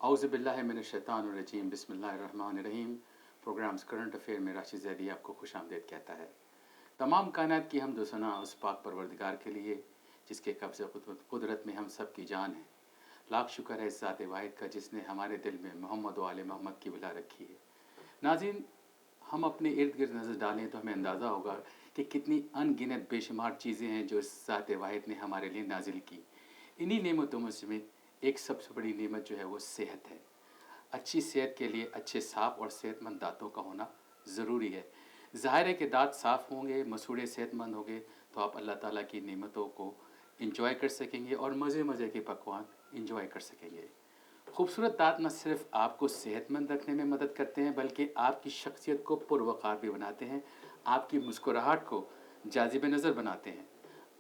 औज़ुबिल्लाहिमिनश्शैतानिर्रजीम बिस्मिल्लाहिर्रहमानिर्रहीम। Programmes current affair में राशिद ज़ैदी आपको खुशामदीद कहता है। तमाम कायनात की हम्द व सना उस पाक परवरदिगार के लिए जिसके कब्ज़ कुदरत में हम सब की जान है। लाख शुक्र है इस ज़ात वाहिद का जिसने हमारे दिल में मोहम्मद व आले मोहम्मद की विला रखी है। नाज़रीन, हम अपने इर्द गिर्द नज़र डालें तो हमें अंदाज़ा होगा कि कितनी अनगिनत बेशुमार चीज़ें हैं जो इस ज़ात वाहिद ने हमारे लिए नाजिल की। इन्हीं नेमतों में से एक सबसे बड़ी नेमत जो है वो सेहत है। अच्छी सेहत के लिए अच्छे साफ़ और सेहतमंद दांतों का होना ज़रूरी है। ज़ाहिर है कि दांत साफ़ होंगे, मसूड़े सेहतमंद होंगे तो आप अल्लाह ताला की नेमतों को इंजॉय कर सकेंगे और मज़े मज़े के पकवान इंजॉय कर सकेंगे। खूबसूरत दांत न सिर्फ आपको सेहतमंद रखने में मदद करते हैं बल्कि आपकी शख्सियत को पुरवकार भी बनाते हैं, आपकी मुस्कुराहट को जाज़िब नज़र बनाते हैं।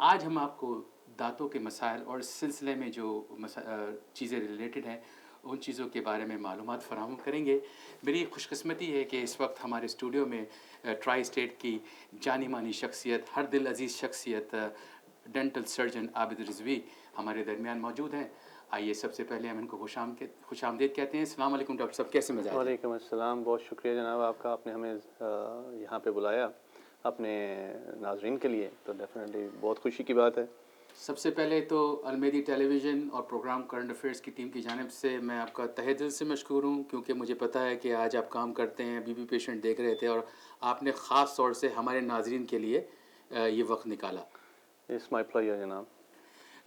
आज हम आपको दांतों के मसाइल और इस सिलसिले में जो चीज़ें रिलेटेड हैं उन चीज़ों के बारे में मालूमात फराहम करेंगे। मेरी खुशकिस्मती है कि इस वक्त हमारे स्टूडियो में ट्राई स्टेट की जानी मानी शख्सियत, हर दिल अजीज़ शख्सियत डेंटल सर्जन आबिद रिजवी हमारे दरमियान मौजूद हैं। आइए सबसे पहले हम इनको खुशामदीद कहते हैं। अस्सलाम वालेकुम डॉक्टर साहब, कैसे मिजाज? वालेकुम अस्सलाम, बहुत शुक्रिया जनाब आपका, आपने हमें यहाँ पे बुलाया अपने नाजरीन के लिए, तो डेफिनेटली बहुत खुशी की बात है। सबसे पहले तो अलमेदी टेलीविज़न और प्रोग्राम करंट अफेयर्स की टीम की जानिब से मैं आपका तहे दिल से मशकूर हूँ, क्योंकि मुझे पता है कि आज आप काम करते हैं, बीबी पेशेंट देख रहे थे और आपने ख़ास तौर से हमारे नाजरीन के लिए ये वक्त निकाला। इट्स माय प्लेजर जनाब।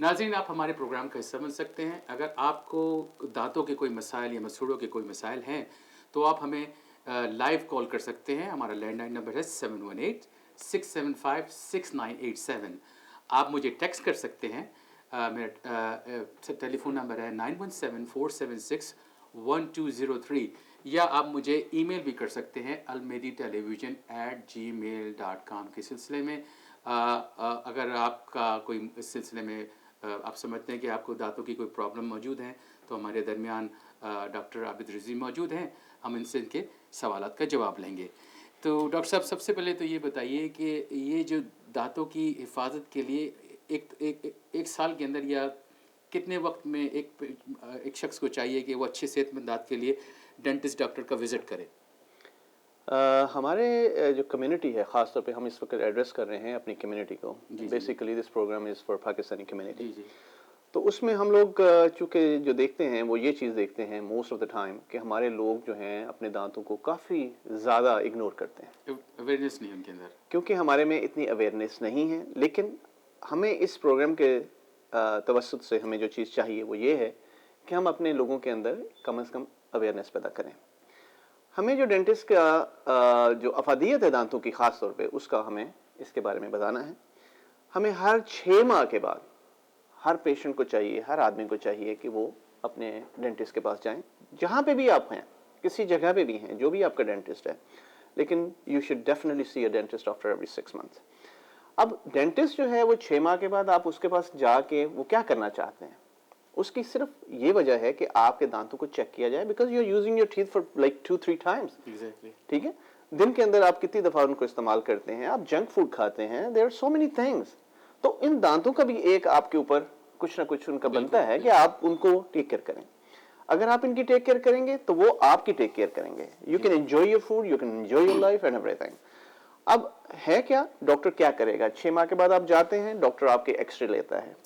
नाज़रीन, आप हमारे प्रोग्राम का हिस्सा बन सकते हैं। अगर आपको दांतों के कोई मसाइल या मसूड़ों के कोई मसाइल हैं तो आप हमें लाइव कॉल कर सकते हैं। हमारा लैंडलाइन नंबर है 718-675-6987। आप मुझे टेक्स्ट कर सकते हैं। मेरा टेलीफोन नंबर है 9174761203, या आप मुझे ईमेल भी कर सकते हैं almeditelevision@gmail.com के सिलसिले में। अगर आपका कोई इस सिलसिले में आप समझते हैं कि आपको दांतों की कोई प्रॉब्लम मौजूद है तो हमारे दरमियान डॉक्टर आबिद रिजवी मौजूद हैं, हम इनसे इनके सवालात का जवाब लेंगे। तो डॉक्टर साहब, सबसे पहले तो ये बताइए कि ये जो दांतों की हिफाजत के लिए एक साल के अंदर या कितने वक्त में एक शख्स को चाहिए कि वो अच्छे सेहतमंद दांत के लिए डेंटिस्ट डॉक्टर का विज़िट करे? हमारे जो कम्युनिटी है, ख़ास तौर पे हम इस वक्त एड्रेस कर रहे हैं अपनी कम्युनिटी को। Basically this program is for Pakistani community. तो उसमें हम लोग चूँकि जो देखते हैं वो ये चीज़ देखते हैं मोस्ट ऑफ द टाइम कि हमारे लोग जो हैं अपने दांतों को काफ़ी ज़्यादा इग्नोर करते हैं। अवेयरनेस नहीं उनके अंदर, क्योंकि हमारे में इतनी अवेयरनेस नहीं है। लेकिन हमें इस प्रोग्राम के तवस्सुत से हमें जो चीज़ चाहिए वो ये है कि हम अपने लोगों के अंदर कम से कम अवेयरनेस पैदा करें। हमें जो डेंटिस्ट का जो अफादियत है दांतों की ख़ास तौर पे, उसका हमें इसके बारे में बताना है। हमें हर 6 माह के बाद हर पेशेंट को चाहिए, हर आदमी को चाहिए कि वो अपने डेंटिस्ट के पास जाएं, जहाँ पे भी आप हैं, किसी जगह पे भी हैं, जो भी आपका डेंटिस्ट है, लेकिन you should definitely see a dentist after every 6 months. अब डेंटिस्ट जो है वो 6 माह के बाद आप उसके पास जाके वो क्या करना चाहते हैं, उसकी सिर्फ ये वजह है कि आपके दांतों को चेक किया जाए, because you are using your teeth for like 2-3 times. ठीक है, दिन के अंदर आप कितनी दफ़ा उनको इस्तेमाल करते हैं, आप जंक फूड खाते हैं, there are so many things. तो इन दांतों का भी एक आपके ऊपर कुछ ना कुछ उनका बनता है कि आप उनको टेक केयर करें। अगर आप इनकी टेक केयर करेंगे तो वो आपकी टेक केयर करेंगे। You can enjoy your food, you can enjoy your life and everything. अब है क्या, डॉक्टर क्या करेगा? 6 माह के बाद आप जाते हैं, डॉक्टर आपके एक्सरे लेता है,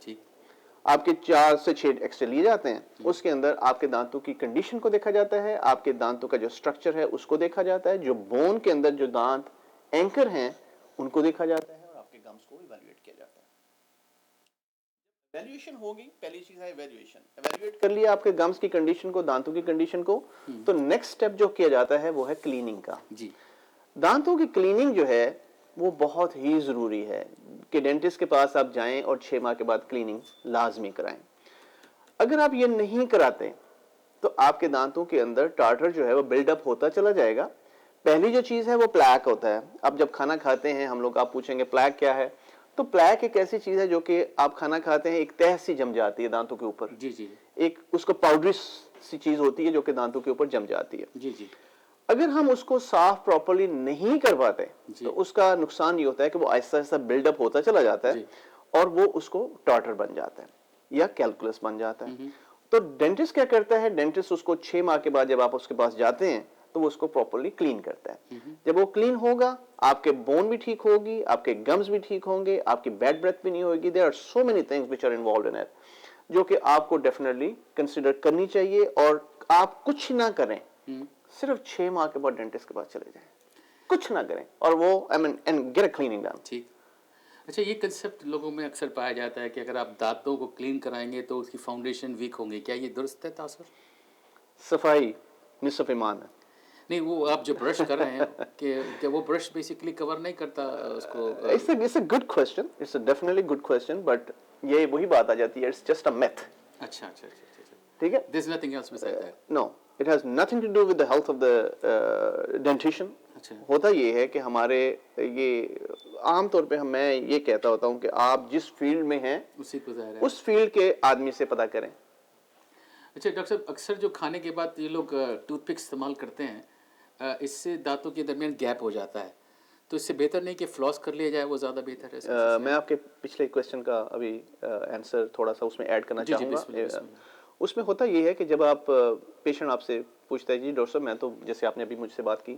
आपके 4 से 6 एक्सरे लिए जाते हैं। उसके अंदर आपके दांतों की कंडीशन को देखा जाता है, आपके दांतों का जो स्ट्रक्चर है उसको देखा जाता है, जो बोन के अंदर जो दांत एंकर हैं उनको देखा जाता है, और आपके गम्स को इवैल्यूएट किया जाता है। इवैल्यूएशन होगी, पहली चीज है इवैल्यूएशन। इवैल्यूएट कर लिया आपके गम्स की कंडीशन को, दांतों की कंडीशन को, तो नेक्स्ट स्टेप जो किया जाता है वो है क्लीनिंग का। दांतों की क्लीनिंग जो है वो बहुत ही ज़रूरी है कि डेंटिस्ट के पास आप जाएं और 6 माह के बाद क्लीनिंग लाजमी कराएं। अगर आप ये नहीं कराते तो आपके दांतों के अंदर टार्टर जो है वो बिल्डअप होता चला जाएगा। पहली जो चीज़ है वो प्लैक होता है। अब जब खाना खाते हैं हम लोग, आप पूछेंगे प्लैक क्या है, तो प्लैक एक ऐसी चीज़ है जो कि आप खाना खाते हैं, एक तह सी जम जाती है दांतों के ऊपर। एक उसको पाउडरी सी चीज़ होती है जो कि दांतों के ऊपर जम जाती है। अगर हम उसको साफ प्रॉपर्ली नहीं कर पाते तो उसका नुकसान ये होता है कि वो आहिस्ता आहिस्ता बिल्डअप होता चला जाता है और वो उसको टार्टर बन जाता है या कैलकुलस बन जाता है। तो डेंटिस्ट क्या करता है, डेंटिस्ट उसको 6 माह के बाद जब आप उसके पास जाते हैं तो वो उसको प्रॉपर्ली क्लीन करता है। जब वो क्लीन होगा, आपके बोन भी ठीक होगी, आपके गम्स भी ठीक होंगे, आपकी बैड ब्रेथ भी नहीं होगी। There are so many things which are involved in it, जो कि आपको डेफिनेटली कंसीडर करनी चाहिए। और आप कुछ ना करें, सिर्फ 6 माह के बाद डेंटिस्ट के पास चले जाएं, कुछ ना करें, और वो I mean and get a cleaning done. ठीक। अच्छा, ये कंसेप्ट लोगों में अक्सर पाया जाता है कि अगर आप दांतों को क्लीन कराएंगे तो उसकी फाउंडेशन वीक होंगे, क्या ये दुरुस्त है तासर? सफाई निसफ ईमान है। नहीं, वो आप जो ब्रश कर रहे हैं कि वो ब्रश बेसिकली कवर नहीं करता उसको it's a good question, it's a definitely good question, but ये वही बात आ जाती है, इट्स जस्ट अ myth। अच्छा अच्छा अच्छा अच्छा, ठीक है, this nothing else beside that. No, it has nothing to do with the health of the dentition. अच्छा, होता ये है कि हमारे ये आम तौर पे मैं ये कहता होता हूँ कि आप जिस फील्ड में हैं उसी को ज़ाहिर है। उस फील्ड के आदमी से पता करें। अच्छा डॉक्टर साहब, अक्सर जो खाने के बाद ये लोग टूथपिक इस्तेमाल करते हैं, इससे दांतों के दरमियान गैप हो जाता है, तो इससे बेहतर नहीं कि फ्लॉस कर लिया जाए, वो ज़्यादा बेहतर है? मैं आपके पिछले क्वेश्चन का अभी आंसर थोड़ा सा उसमें ऐड करना जी जी, चाहूँगा। बिस्मिल्लाह बिस्मिल्लाह। उसमें होता ये है कि जब आप पेशेंट आपसे पूछता है, जी डॉक्टर साहब मैं तो, जैसे आपने अभी मुझसे बात की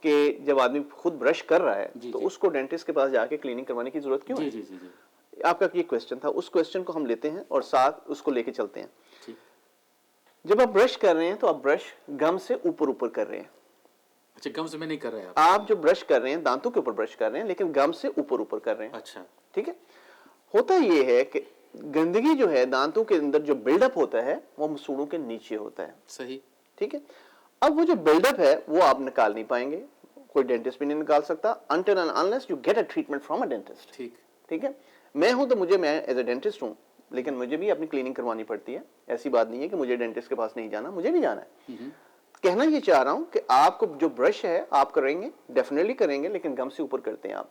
कि जब आदमी खुद ब्रश कर रहा है जी तो जी उसको डेंटिस्ट के पास जाके क्लीनिंग करवाने की जरूरत क्यों जी है? जी जी जी, आपका ये क्वेश्चन था, उस क्वेश्चन को हम लेते हैं और साथ उसको लेके चलते हैं। ठीक। जब आप ब्रश कर रहे हैं तो आप ब्रश गम से ऊपर ऊपर कर रहे हैं। अच्छा, गम्स में नहीं कर रहे आप? आप जो ब्रश कर रहे हैं दांतों के ऊपर ब्रश कर रहे हैं, लेकिन गम से ऊपर ऊपर कर रहे हैं। अच्छा, ठीक है, होता ये है कि गंदगी जो है दांतों के अंदर जो बिल्डअप होता है वो मसूड़ों के नीचे होता है। सही। ठीक है, अब वो जो बिल्डअप है वो आप निकाल नहीं पाएंगे, कोई डेंटिस्ट भी नहीं निकाल सकता until and unless you get a treatment from a dentist। ठीक। ठीक है, मैं हूं तो मैं एज ए डेंटिस्ट हूं, लेकिन मुझे भी अपनी क्लीनिंग करवानी पड़ती है। ऐसी बात नहीं है कि मुझे डेंटिस्ट के पास नहीं जाना, मुझे भी जाना है। कहना ये चाह रहा हूं कि आपको जो ब्रश है आप करेंगे, डेफिनेटली करेंगे, लेकिन गम से ऊपर करते हैं आप।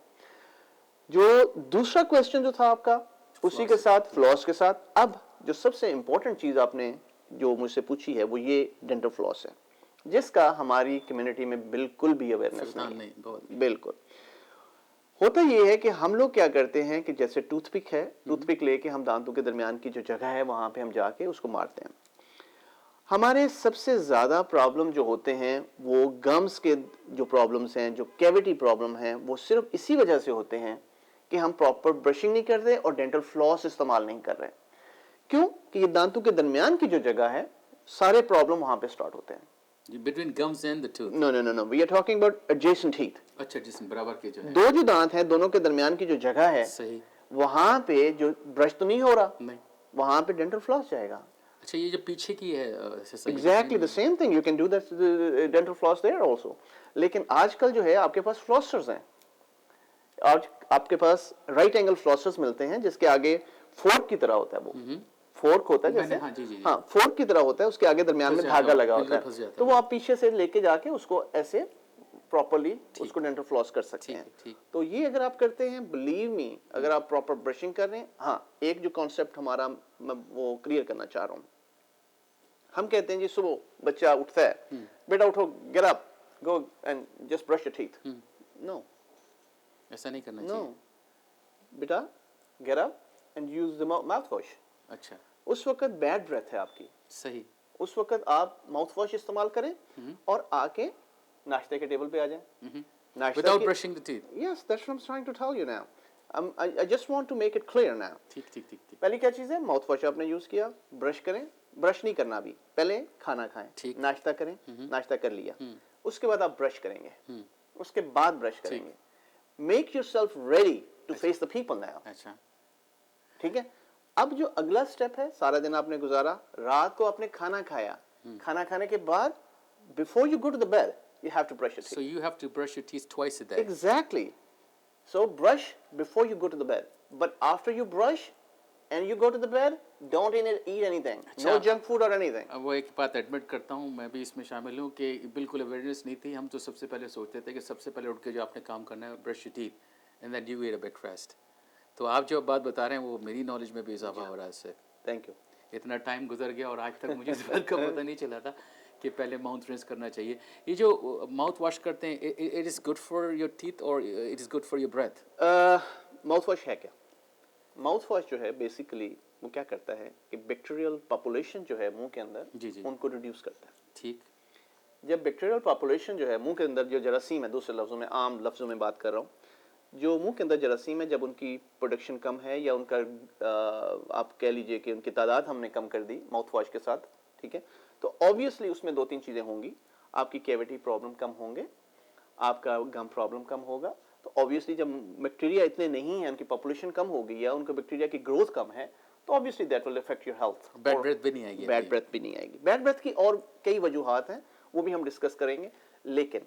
जो दूसरा क्वेश्चन जो था आपका, उसी के साथ फ्लॉस के साथ, अब जो सबसे इंपॉर्टेंट चीज आपने जो मुझसे पूछी है वो ये डेंटल फ्लॉस है, जिसका हमारी कम्युनिटी में बिल्कुल भी अवेयरनेस नहीं है। बिल्कुल। होता ये है कि हम लोग क्या करते हैं कि जैसे टूथपिक है, टूथपिक लेके हम दांतों के दरमियान की जो जगह है वहां पे हम जाके उसको मारते हैं। हमारे सबसे ज्यादा प्रॉब्लम जो होते हैं वो गम्स के जो प्रॉब्लम्स हैं, जो कैविटी प्रॉब्लम है, वो सिर्फ इसी वजह से होते हैं कि हम प्रॉपर ब्रशिंग नहीं कर रहे और डेंटल फ्लॉस इस्तेमाल नहीं कर रहे। क्यों? कि ये दांतों के दरमियान की जो जगह है, सारे प्रॉब्लम वहां पे स्टार्ट होते हैं। Between gums and the tooth? No, no, no, no. We are talking about adjacent teeth. अच्छा, जिसमें बराबर के जो है। दो जो दांत हैं, दोनों के दरमियान की जो जगह है, सही। वहां पे जो ब्रश तो नहीं हो रहा, नहीं। वहां पे डेंटल फ्लॉस जाएगा। अच्छा, ये जो पीछे की है Exactly the same thing. You can do that dental floss there also. लेकिन आजकल जो है आपके पास फ्लॉसर्स हैं। आज आपके पास राइट एंगल फ्लॉसर्स मिलते हैं जिसके आगे फोर्क की तरह होता है, वो फोर्क होता है जैसे, हाँ जी जी, हाँ फोर्क की तरह होता है, उसके आगे दरमियान में धागा लगा होता है, तो वो आप पीछे से लेके जाके उसको ऐसे प्रॉपर्ली उसको डेंटल फ्लॉस कर सकते हैं। तो ये अगर आप करते हैं, बिलीव मी, अगर आप प्रॉपर ब्रशिंग कर रहे हैं। हाँ, एक जो कॉन्सेप्ट हमारा मैं वो क्लियर करना चाह रहा हूँ। हम कहते हैं जी सुबह बच्चा उठता है, बेटा उठो, get up, go and just brush your teeth. No, ऐसा नहीं करना चाहिए। नो बेटा, get up and use the mouthwash. अच्छा, उस वक्त बैड ब्रेथ है आपकी, सही। उस वक्त आप माउथ वॉश इस्तेमाल करें और आके नाश्ते के टेबल पे आ जाएं। Without brushing the teeth? Yes, that's what I'm trying to tell you now. I just want to make it clear now. ठीक ठीक ठीक ठीक। पहली क्या चीज है, माउथ वॉश आपने यूज किया, ब्रश करें, ब्रश नहीं करना अभी, पहले खाना खाएं, नाश्ता करें, नाश्ता कर लिया, उसके बाद आप ब्रश करेंगे, उसके बाद ब्रश करेंगे। Make yourself ready to face the people now. अच्छा, ठीक है। अब जो अगला स्टेप है, सारा दिन आपने गुजारा, रात को आपने खाना खाया, खाना खाने के बाद before you go to the bed you have to brush your teeth. So you have to brush your teeth twice a day? Exactly. So brush before you go to the bed, but after you brush and you go to the bed, don't eat anything. No junk food or anything. अब वो एक बात admit करता हूँ, मैं भी इसमें शामिल हूँ कि बिल्कुल अवेयरनेस नहीं थी। हम तो सबसे पहले सोचते थे कि सबसे पहले उठ के जो आपने काम करना है, brush your teeth and then you eat a breakfast. तो आप जो बात बता रहे हैं वो मेरी नॉलेज में भी इजाफा हो रहा है इससे। Thank you. इतना टाइम गुजर गया और आज तक मुझे इस बात का पता नहीं चला था कि पहले माउथ रिंस करना चाहिए। ये जो माउथ वॉश करते हैं, it is good for your teeth और it is good for your breath? Mouth wash है क्या? माउथ वॉश जो है बेसिकली وہ کیا کرتا ہے کہ بیکٹیریل پاپولیشن جو ہے منہ کے اندر جی جی ان کو ریڈیوس کرتا ہے. ٹھیک. جب بیکٹیریل پاپولیشن جو ہے منہ کے اندر جو جراثیم ہے، دوسرے لفظوں میں عام لفظوں میں بات کر رہا ہوں، جو منہ کے اندر جراثیم ہے جب ان کی پروڈکشن کم ہے یا ان کا آپ کہہ لیجئے کہ ان کی تعداد ہم نے کم کر دی ماؤتھ واش کے ساتھ، ٹھیک ہے، تو آبویسلی اس میں دو تین چیزیں ہوں گی. آپ کی کیویٹی پرابلم کم ہوں گے، آپ کا گم پرابلم کم ہوگا. تو آبویسلی جب بیکٹیریا اتنے نہیں ہیں، ان کی پاپولیشن کم ہوگی یا ان کا بیکٹیریا کی گروتھ کم ہے، تو obviously that will affect your health. Bad breath بھی نہیں آئے گی. بیڈ بریتھ بھی نہیں آئے گی. بیڈ بریتھ کی اور کئی وجوہات ہیں، وہ بھی ہم ڈسکس کریں گے. لیکن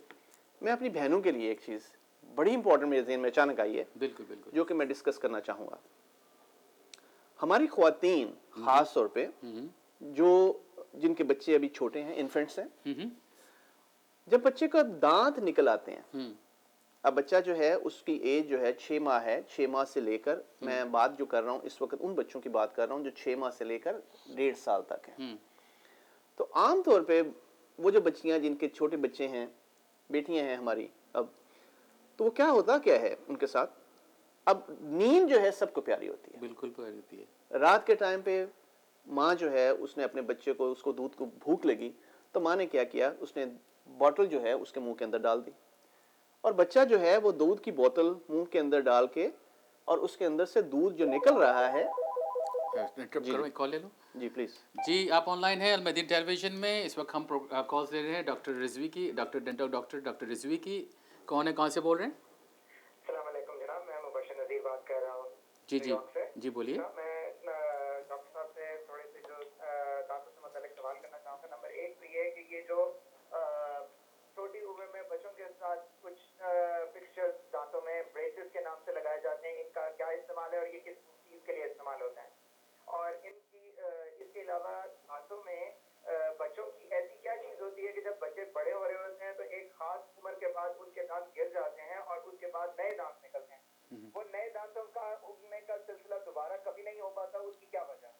میں اپنی بہنوں کے لیے ایک چیز بڑی امپورٹنٹ میرے ذہن میں اچانک آئی ہے، بالکل بالکل. جو کہ میں ڈسکس کرنا چاہوں گا. ہماری خواتین خاص طور پہ جو جن کے بچے ابھی چھوٹے ہیں، انفینٹس ہیں، جب بچے کا دانت نکل آتے ہیں، اب بچہ جو ہے اس کی ایج جو ہے 6 ماہ ہے، 6 ماہ سے لے کر میں بات جو کر رہا ہوں اس وقت ان بچوں کی بات کر رہا ہوں جو 6 ماہ سے لے کر 1.5 سال تک ہیں. تو عام طور پہ وہ جو بچیاں جن کے چھوٹے بچے ہیں، بیٹیاں ہیں ہماری، اب تو وہ کیا ہوتا کیا ہے ان کے ساتھ، اب نیند جو ہے سب کو پیاری ہوتی ہے. بالکل پیاری ہوتی ہے. رات کے ٹائم پہ ماں جو ہے اس نے اپنے بچے کو، اس کو دودھ کو بھوک لگی تو ماں نے کیا کیا، اس نے بوتل جو ہے اس کے منہ کے اندر ڈال دی، اور بچہ جو ہے وہ دودھ کی بوتل منہ کے اندر ڈال کے اور اس کے اندر سے دودھ جو نکل رہا ہے. انٹرپٹ کرو، ایک کال لے لو. جی پلیز. جی آپ آن لائن ہیں المدین ٹیلی ویژن میں. اس وقت ہم کالز لے رہے ہیں ڈاکٹر رضوی کی، ڈاکٹر رضوی کی. کون ہے، کہاں سے بول رہے ہیں؟ السلام علیکم جناب، میں مبشر نذیر بات کر رہا ہوں جی نیو جی یارک سے. جی بولیے. جناب میں ڈاکٹر صاحب سے تھوڑے سے جو دانتوں سے متعلق سوال کرنا چاہوں گا. نمبر ایک تو یہ ہے کہ یہ جو چھوٹی عمر میں بچوں کے ساتھ کچھ فکسچر دانتوں میں بریسز کے نام سے لگائے جاتے ہیں، ان کا کیا استعمال ہے اور یہ کس چیز کے لیے استعمال ہوتا ہے؟ اور ان کی اس کے علاوہ دانتوں میں بچوں کی ایسی کیا چیز ہوتی ہے کہ جب بچے بڑے ہو رہے ہوتے ہیں تو ایک خاص عمر کے بعد ان کے دانت گر جاتے ہیں اور اس کے بعد نئے دانت نکلتے ہیں، وہ نئے دانتوں کا اگنے کا سلسلہ دوبارہ کبھی نہیں ہو پاتا، اس کی کیا وجہ ہے؟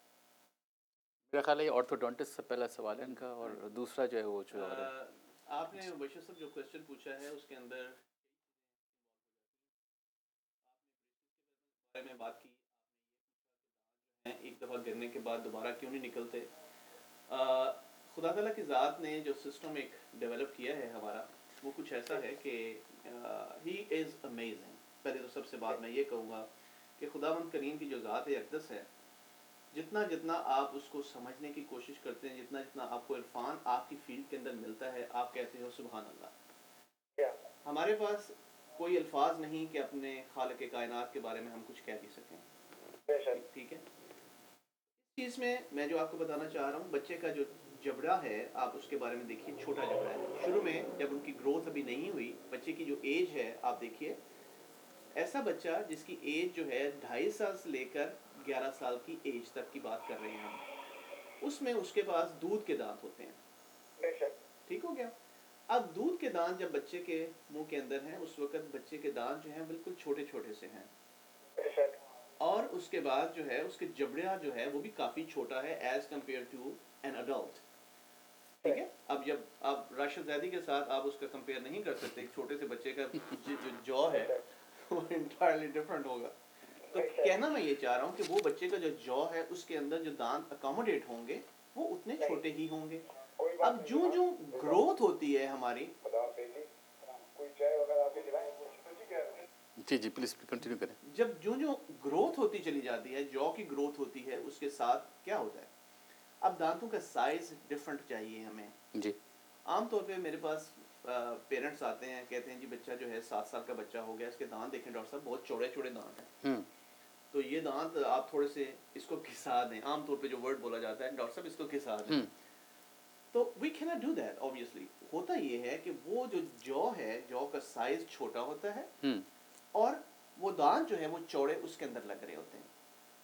میرا خیال ہے یہ آرتھوڈونٹسٹ سے پہلا سوال ہے ان کا، اور دوسرا جو ہے وہ جو آپ نے بشیر صاحب جو کوشچن پوچھا ہے اس کے اندر بارے میں بات کی، ایک دفعہ گرنے کے بعد دوبارہ کیوں نہیں نکلتے. خدا تعالیٰ کی ذات نے جو سسٹم ایک ڈیولپ کیا ہے ہمارا، وہ کچھ ایسا ہے کہ ہی از امیزنگ. پہلے تو سب سے بات میں یہ کہوں گا کہ خداوند کریم کی جو ذات اقدس ہے، جتنا جتنا آپ اس کو سمجھنے کی کوشش کرتے ہیں، جتنا جتنا آپ کو عرفان آپ کی فیلڈ کے اندر ملتا ہے، آپ کہتے ہو سبحان اللہ. ہمارے پاس کوئی الفاظ نہیں کہ اپنے خالق کائنات کے بارے میں ہم کچھ کہہ بھی سکیں. ٹھیک ہے. اس چیز میں جو آپ کو بتانا چاہ رہا ہوں، بچے کا جو جبڑا ہے آپ اس کے بارے میں دیکھیے، چھوٹا جبڑا ہے. شروع میں جب ان کی گروتھ ابھی نہیں ہوئی، بچے کی جو ایج ہے آپ دیکھیے، ایسا بچہ جس کی ایج جو ہے 2.5 سال سے لے کر 11 سال کی ایج تک کی بات کر رہے ہیں ہم، اس میں اس کے پاس دودھ کے دانت ہوتے ہیں. ٹھیک ہو گیا. اب دودھ کے دانت جب بچے کے منہ کے اندر ہیں، اس وقت بچے کے دانت جو ہیں بالکل چھوٹے چھوٹے سے ہیں، اور اس کے بعد جو ہے اس کے جبڑا جو ہے وہ بھی کافی چھوٹا ہے as compare to an adult. ٹھیک ہے. اب جب آپ راشد زیدی کے ساتھ آپ اس کا کمپیئر نہیں کر سکتے، ایک چھوٹے سے بچے کا جو جو ہے وہ انٹائرلی ڈفرنٹ ہوگا. تو کہنا میں یہ چاہ رہا ہوں کہ وہ بچے کا جو جو ہے اس کے اندر جو دانت اکاموڈیٹ ہوں گے وہ اتنے چھوٹے ہی ہوں گے. اب جو گروتھ ہوتی ہے ہماری، جی جی پلیز کنٹینیو کریں. جب جو گروتھ ہوتی چلی جاتی ہے، جو کی گروتھ ہوتی ہے، اس کے ساتھ کیا ہوتا ہے، اب دانتوں کا سائز ڈفرنٹ چاہیے ہمیں. جی. عام طور پہ میرے پاس پیرنٹس آتے ہیں، کہتے ہیں جی بچہ جو ہے 7 سال کا بچہ ہو گیا، اس کے دانت دیکھیں ڈاکٹر صاحب بہت چوڑے چوڑے دانت ہیں، تو یہ دانت آپ تھوڑے سے اس کو گھسا دیں. عام طور پہ جو ورڈ بولا جاتا ہے ڈاکٹر صاحب اس کو گھسا دیں. تو we can not do that. Obviously ہوتا یہ ہے کہ وہ جو ہے، جو کا سائز چھوٹا ہوتا ہے اور وہ دانت جو ہے وہ چوڑے اس کے اندر لگ رہے ہوتے ہیں.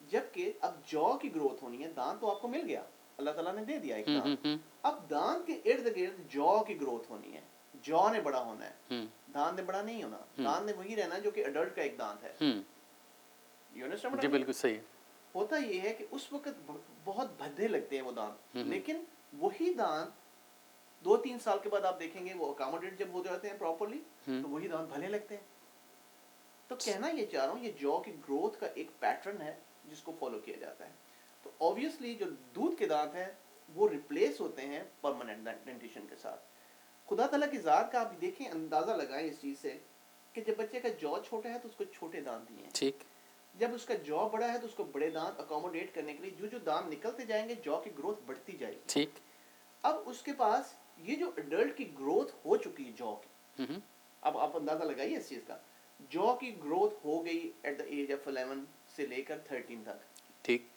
جبکہ اب جو کی گروتھ ہونی ہے، دانت تو آپ کو مل گیا، اللہ تعالیٰ نے دے دیا ایک دانت، اب دانت کے ارد گرد جو کی گروتھ ہونی ہے، جو نے بڑا ہونا ہے، دانت نے بڑا نہیں ہونا. دانت نے وہی رہنا جو کہ اڈلٹ کا ایک دانت ہے. جی بالکل صحیح. ہوتا یہ ہے کہ اس وقت بہت بھدے لگتے ہیں وہ دانت، لیکن وہی دانت 2-3 سال کے بعد آپ دیکھیں گے وہ اکاموڈیٹ جب ہو جاتے ہیں پراپرلی، تو وہی دانت بھلے لگتے ہیں. تو کہنا یہ چاہ رہا ہوں، یہ جو کی گروتھ کا ایک پیٹرن ہے جس کو فالو کیا جاتا ہے. تو ऑब्वियसली जो दूध के दांत हैं वो रिप्लेस होते हैं परमानेंट डेंटिशन के साथ। खुदा ताला की ज़ात का आप देखें, अंदाज़ा लगाएं इस चीज़ से कि जब बच्चे का जॉ छोटा है तो उसको छोटे दांत दिए हैं, ठीक, जब उसका जॉ बड़ा है तो उसको बड़े दांत अकोमोडेट करने के लिए जो जो दांत निकलते जाएंगे जॉ की ग्रोथ बढ़ती जाएगी। ठीक, अब उसके पास ये जो एडल्ट की ग्रोथ हो चुकी है जॉ की, अब आप अंदाजा लगाइए इस चीज का, जॉ की ग्रोथ हो गई एट द एज ऑफ 11 से लेकर 13 तक, ठीक,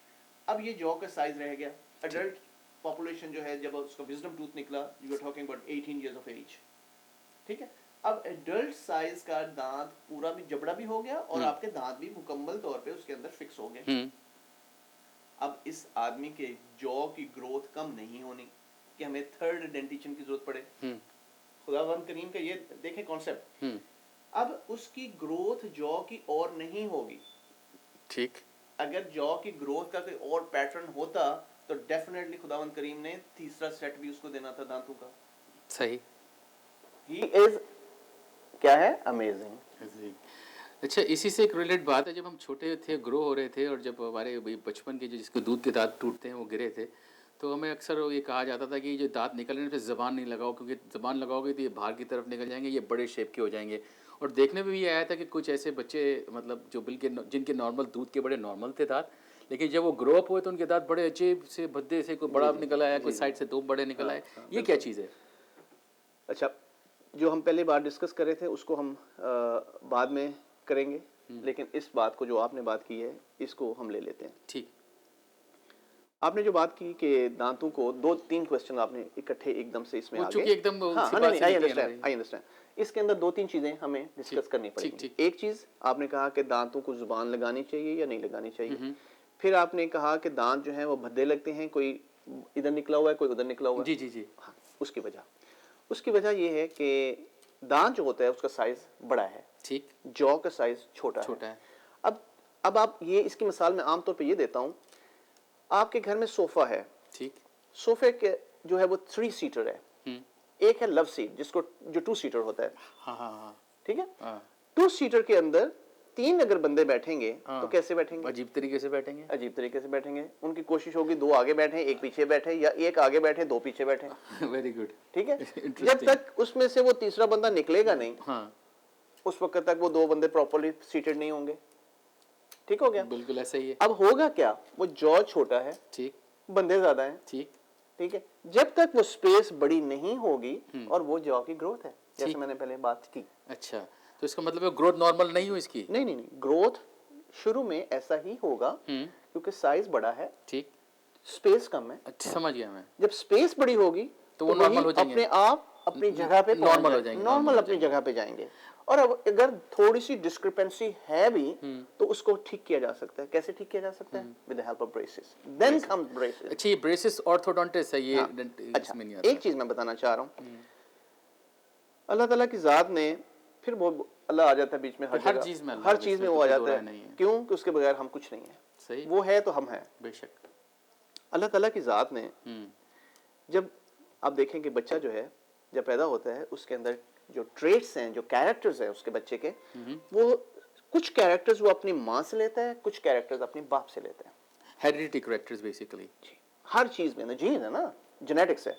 अब ये जॉ का साइज रह गया। एडल्ट पॉपुलेशन जो है जब उसका विजडम टूथ निकला, you are talking about 18 years of age, ठीक है। अब एडल्ट साइज का दांत पूरा भी जबड़ा भी हो गया और आपके दांत भी मुकम्मल तौर पे उसके अंदर फिक्स हो गए। अब इस आदमी के जॉ की ग्रोथ कम नहीं होनी कि हमें थर्ड डेंटिशन की जरूरत पड़े। खुदावंद करीम का ये देखें कॉन्सेप्ट। अब उसकी ग्रोथ जॉ की और नहीं होगी, ठीक। अगर जॉ की ग्रोथ का कोई और पैटर्न होता तो डेफिनेटली खुदावंद करीम ने तीसरा सेट भी उसको देना था दांतों का। सही। ही इज क्या है, अमेजिंग। अच्छा, इसी से एक रिलेटेड बात है, जब हम छोटे थे, ग्रो हो रहे थे और जब हमारे बचपन के जो जिसके दूध के दांत टूटते हैं वो गिरे थे, तो हमें अक्सर ये कहा जाता था कि जो दांत निकलने पे ज़बान नहीं लगाओ, क्योंकि ज़बान लगाओगे तो ये बाहर की तरफ निकल जाएंगे, ये बड़े शेप के हो जाएंगे। और देखने में भी ये आया था कि कुछ ऐसे बच्चे मतलब जो बिल्कुल जिनके नॉर्मल दूध के बड़े नॉर्मल थे दांत, लेकिन जब वो ग्रो अप हुए तो उनके दांत बड़े अजीब से भद्दे से, कोई बड़ा निकल आया, कोई साइड से दो बड़े निकल आए। ये क्या चीज़ है? अच्छा, जो हम पहले बार डिस्कस कर रहे थे उसको हम बाद में करेंगे, लेकिन इस बात को जो आपने बात की है इसको हम ले लेते हैं। ठीक। आपने जो बात की कि दांतों को 2-3 क्वेश्चन आपने इकट्ठे एकदम से इसमें आ गए। एकदम आई अंडरस्टैंड। इसके अंदर 2-3 चीजें हमें डिस्कस करनी पड़ेगी। एक चीज आपने कहा कि दांतों को जुबान लगानी चाहिए या नहीं लगानी चाहिए। फिर आपने कहा कि दांत जो है वो भद्दे लगते हैं, कोई इधर निकला हुआ है कोई उधर निकला हुआ है। जी। हाँ, उसकी वजह ये है कि दांत जो होता है उसका साइज बड़ा है, ठीक, जॉ का साइज छोटा है। अब आप ये इसकी मिसाल मैं आमतौर पे ये देता हूँ, आपके घर में सोफा है, ठीक, सोफे के जो है वो 3 सीटर है, एक है लव सीट जिसको जो 2 सीटर होता है। हाँ। ठीक है। 2 सीटर के अंदर 3 अगर बंदे बैठेंगे तो कैसे बैठेंगे? अजीब तरीके से बैठेंगे। उनकी कोशिश होगी 2 आगे बैठे 1 पीछे बैठे, या 1 आगे बैठे 2 पीछे बैठे। Very good. ठीक है। जब तक उसमें से वो तीसरा बंदा निकलेगा नहीं, उस वक्त तक वो 2 बंदे प्रॉपर्ली सीटेड नहीं होंगे। ठीक हो गया? बिल्कुल ऐसा ही है। अब होगा क्या, वो जॉ छोटा है, ठीक, बंदे ज्यादा हैं, ठीक है। जब तक वो स्पेस बड़ी नहीं होगी और वो जॉ की ग्रोथ है, जैसे मैंने पहले बात की। अच्छा, तो इसका मतलब ग्रोथ नॉर्मल नहीं हुई इसकी? नहीं, ग्रोथ शुरू में ऐसा ही होगा क्योंकि साइज बड़ा है, ठीक, स्पेस कम है। अच्छा, समझ गया मैं। जब स्पेस बड़ी होगी तो वो नॉर्मल हो जाएंगे, अपने आप अपनी जगह पे नॉर्मल हो जाएंगे, नॉर्मल अपनी जगह पे जाएंगे। और अब अगर थोड़ी सी डिस्क्रिपेंसी है भी तो उसको ठीक किया जा सकता है। कैसे ठीक किया जा सकता है? With the help of braces. Then come braces. अच्छा, ये ब्रेसेस ऑर्थोडोंटिस्ट है ये? अच्छा, एक चीज मैं बताना चाह रहा हूँ, अल्लाह ताला की जात ने, फिर वो अल्लाह आ जाता है बीच में, हर चीज में वो आ जाता है। क्यों? कि उसके बगैर हम कुछ नहीं है। सही, वो है तो हम हैं। बेशक। अल्लाह ताला की जात ने जब आप देखें कि बच्चा जो है जब पैदा होता है उसके अंदर जो ट्रेट्स हैं, जो कैरेक्टर्स हैं उसके बच्चे के, वो कुछ कैरेक्टर्स वो अपनी माँ से लेता है, कुछ कैरेक्टर्स अपने बाप से लेता है। Heredity characters basically. हर चीज में ना जीन है ना, जेनेटिक्स है।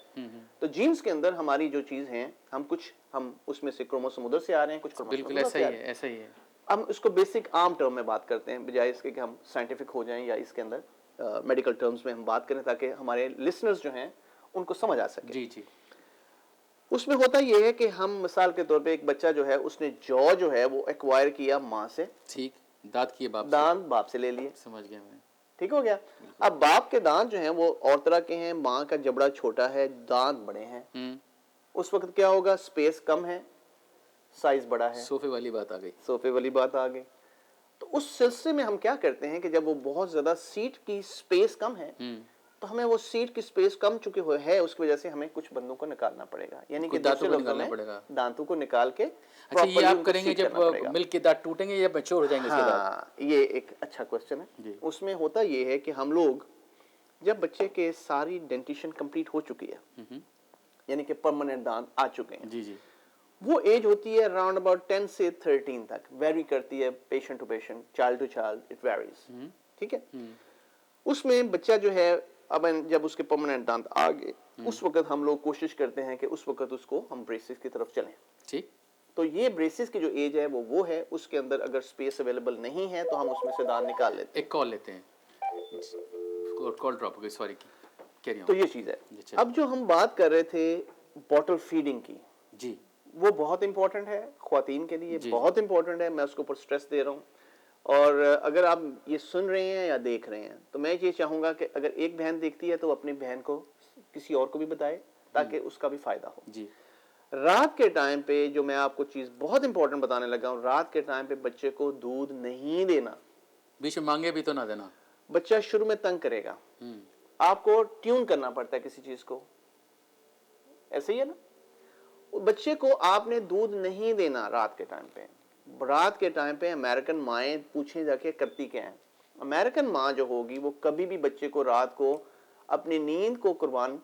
तो जीन्स के अंदर हमारी जो चीज हैं, हम उसमें से क्रोमोसोम उधर से आ रहे हैं, कुछ क्रोमोसोम बिल्कुल ऐसा ही है। हम इसको बेसिक आम टर्म में बात करते हैं बजाय इसके कि हम साइंटिफिक हो जाएं या इसके अंदर मेडिकल टर्म्स में हम बात करें ताकि हमारे लिसनर्स जो हैं उनको समझ आ सके। जी। उसमें होता ये है कि हम मिसाल के तौर पे एक बच्चा जो है उसने जॉ जो है वो एक्वायर किया माँ से, ठीक, दांत बाप से ले लिए। समझ गया मैं। ठीक हो गया। अब बाप के दांत जो हैं वो और तरह के हैं, माँ का जबड़ा छोटा है, दांत बड़े हैं। उस वक्त क्या होगा? स्पेस कम है, साइज बड़ा है। सोफे वाली बात आ गई। तो उस सिलसिले में हम क्या करते हैं कि जब वो बहुत ज्यादा सीट की स्पेस कम है तो हमें वो सीट की स्पेस कम चुकी हुई है, उसकी वजह से हमें कुछ बंदों को निकालना पड़ेगा, यानी कि दांतों को निकाल के। अच्छा, ये आप करेंगे जब मिल्क के दांत टूटेंगे या मैच्योर हो जाएंगे इसके बाद? ये एक अच्छा क्वेश्चन है। उसमें होता ये है कि हम लोग जब बच्चे के सारी डेंटिशन कंप्लीट हो चुकी है, यानी कि परमानेंट दांत आ चुके हैं, जी, वो एज होती है अराउंड अबाउट 10 से 13 तक, वेरी करती है patient to patient, child to child, it varies. ठीक है। उसमें बच्चा जो है अब जब उसके परमानेंट दांत आ गए उस वक्त हम लोग कोशिश करते हैं कि उस वक्त उसको हम ब्रेसेस की तरफ चलें। ठीक। तो ये ब्रेसेस की जो एज है वो है, उसके अंदर अगर स्पेस अवेलेबल नहीं है तो हम उसमें से दांत निकाल लेते हैं। एक कॉल लेते हैं, कॉल ड्रॉप हो गई, सॉरी, कैरी तो ऑन। ये चीज़ है। जी, चलिए। अब जो हम बात कर रहे थे बॉटल फीडिंग की, जी वो बहुत इंपॉर्टेंट है ख्वातीन के लिए, जी, बहुत इंपॉर्टेंट है, मैं उसके ऊपर स्ट्रेस दे रहा हूँ। और अगर आप ये सुन रहे हैं या देख रहे हैं तो मैं ये चाहूँगा कि अगर एक बहन देखती है तो अपनी बहन को किसी और को भी बताए ताकि उसका भी फ़ायदा हो। जी रात के टाइम पे जो मैं आपको चीज़ बहुत इंपॉर्टेंट बताने लगा हूँ, रात के टाइम पे बच्चे को दूध नहीं देना। बीच में मांगे भी तो ना देना। बच्चा शुरू में तंग करेगा, आपको ट्यून करना पड़ता है किसी चीज़ को, ऐसे ही है ना। बच्चे को आपने दूध नहीं देना रात के टाइम पे। रात के टाइम पे अमेरिकन माएँ पूछें जाके करती क्या है। अमेरिकन माँ जो होगी वो कभी भी बच्चे को रात को अपनी नींद को कुर्बान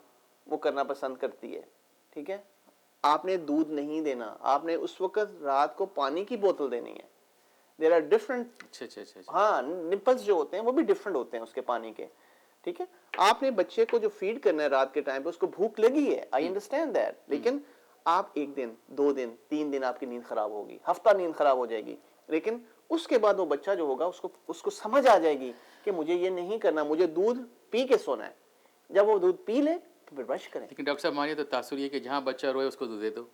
वो करना पसंद करती है, ठीक है। आपने दूध नहीं देना, आपने उस वक्त रात को पानी की बोतल देनी है। देयर आर डिफरेंट, अच्छा। हाँ, निपल्स जो होते हैं वो भी डिफरेंट होते हैं उसके पानी के, ठीक है। आपने बच्चे को जो फीड करना है रात के टाइम पे, उसको भूख लगी है, आई अंडरस्टैंड दैट, लेकिन आप 1 दिन 2 दिन 3 दिन आपकी नींद खराब होगी, हफ्ता नींद खराब हो जाएगी, लेकिन उसके बाद वो बच्चा जो होगा उसको समझ आ जाएगी कि मुझे ये नहीं करना, मुझे दूध पी के सोना है। जब वो दूध पी ले तो फिर ब्रश करें। लेकिन डॉक्टर साहब मानिए तो तासुर ये कि जहाँ बच्चा रोए उसको दूध दे दो,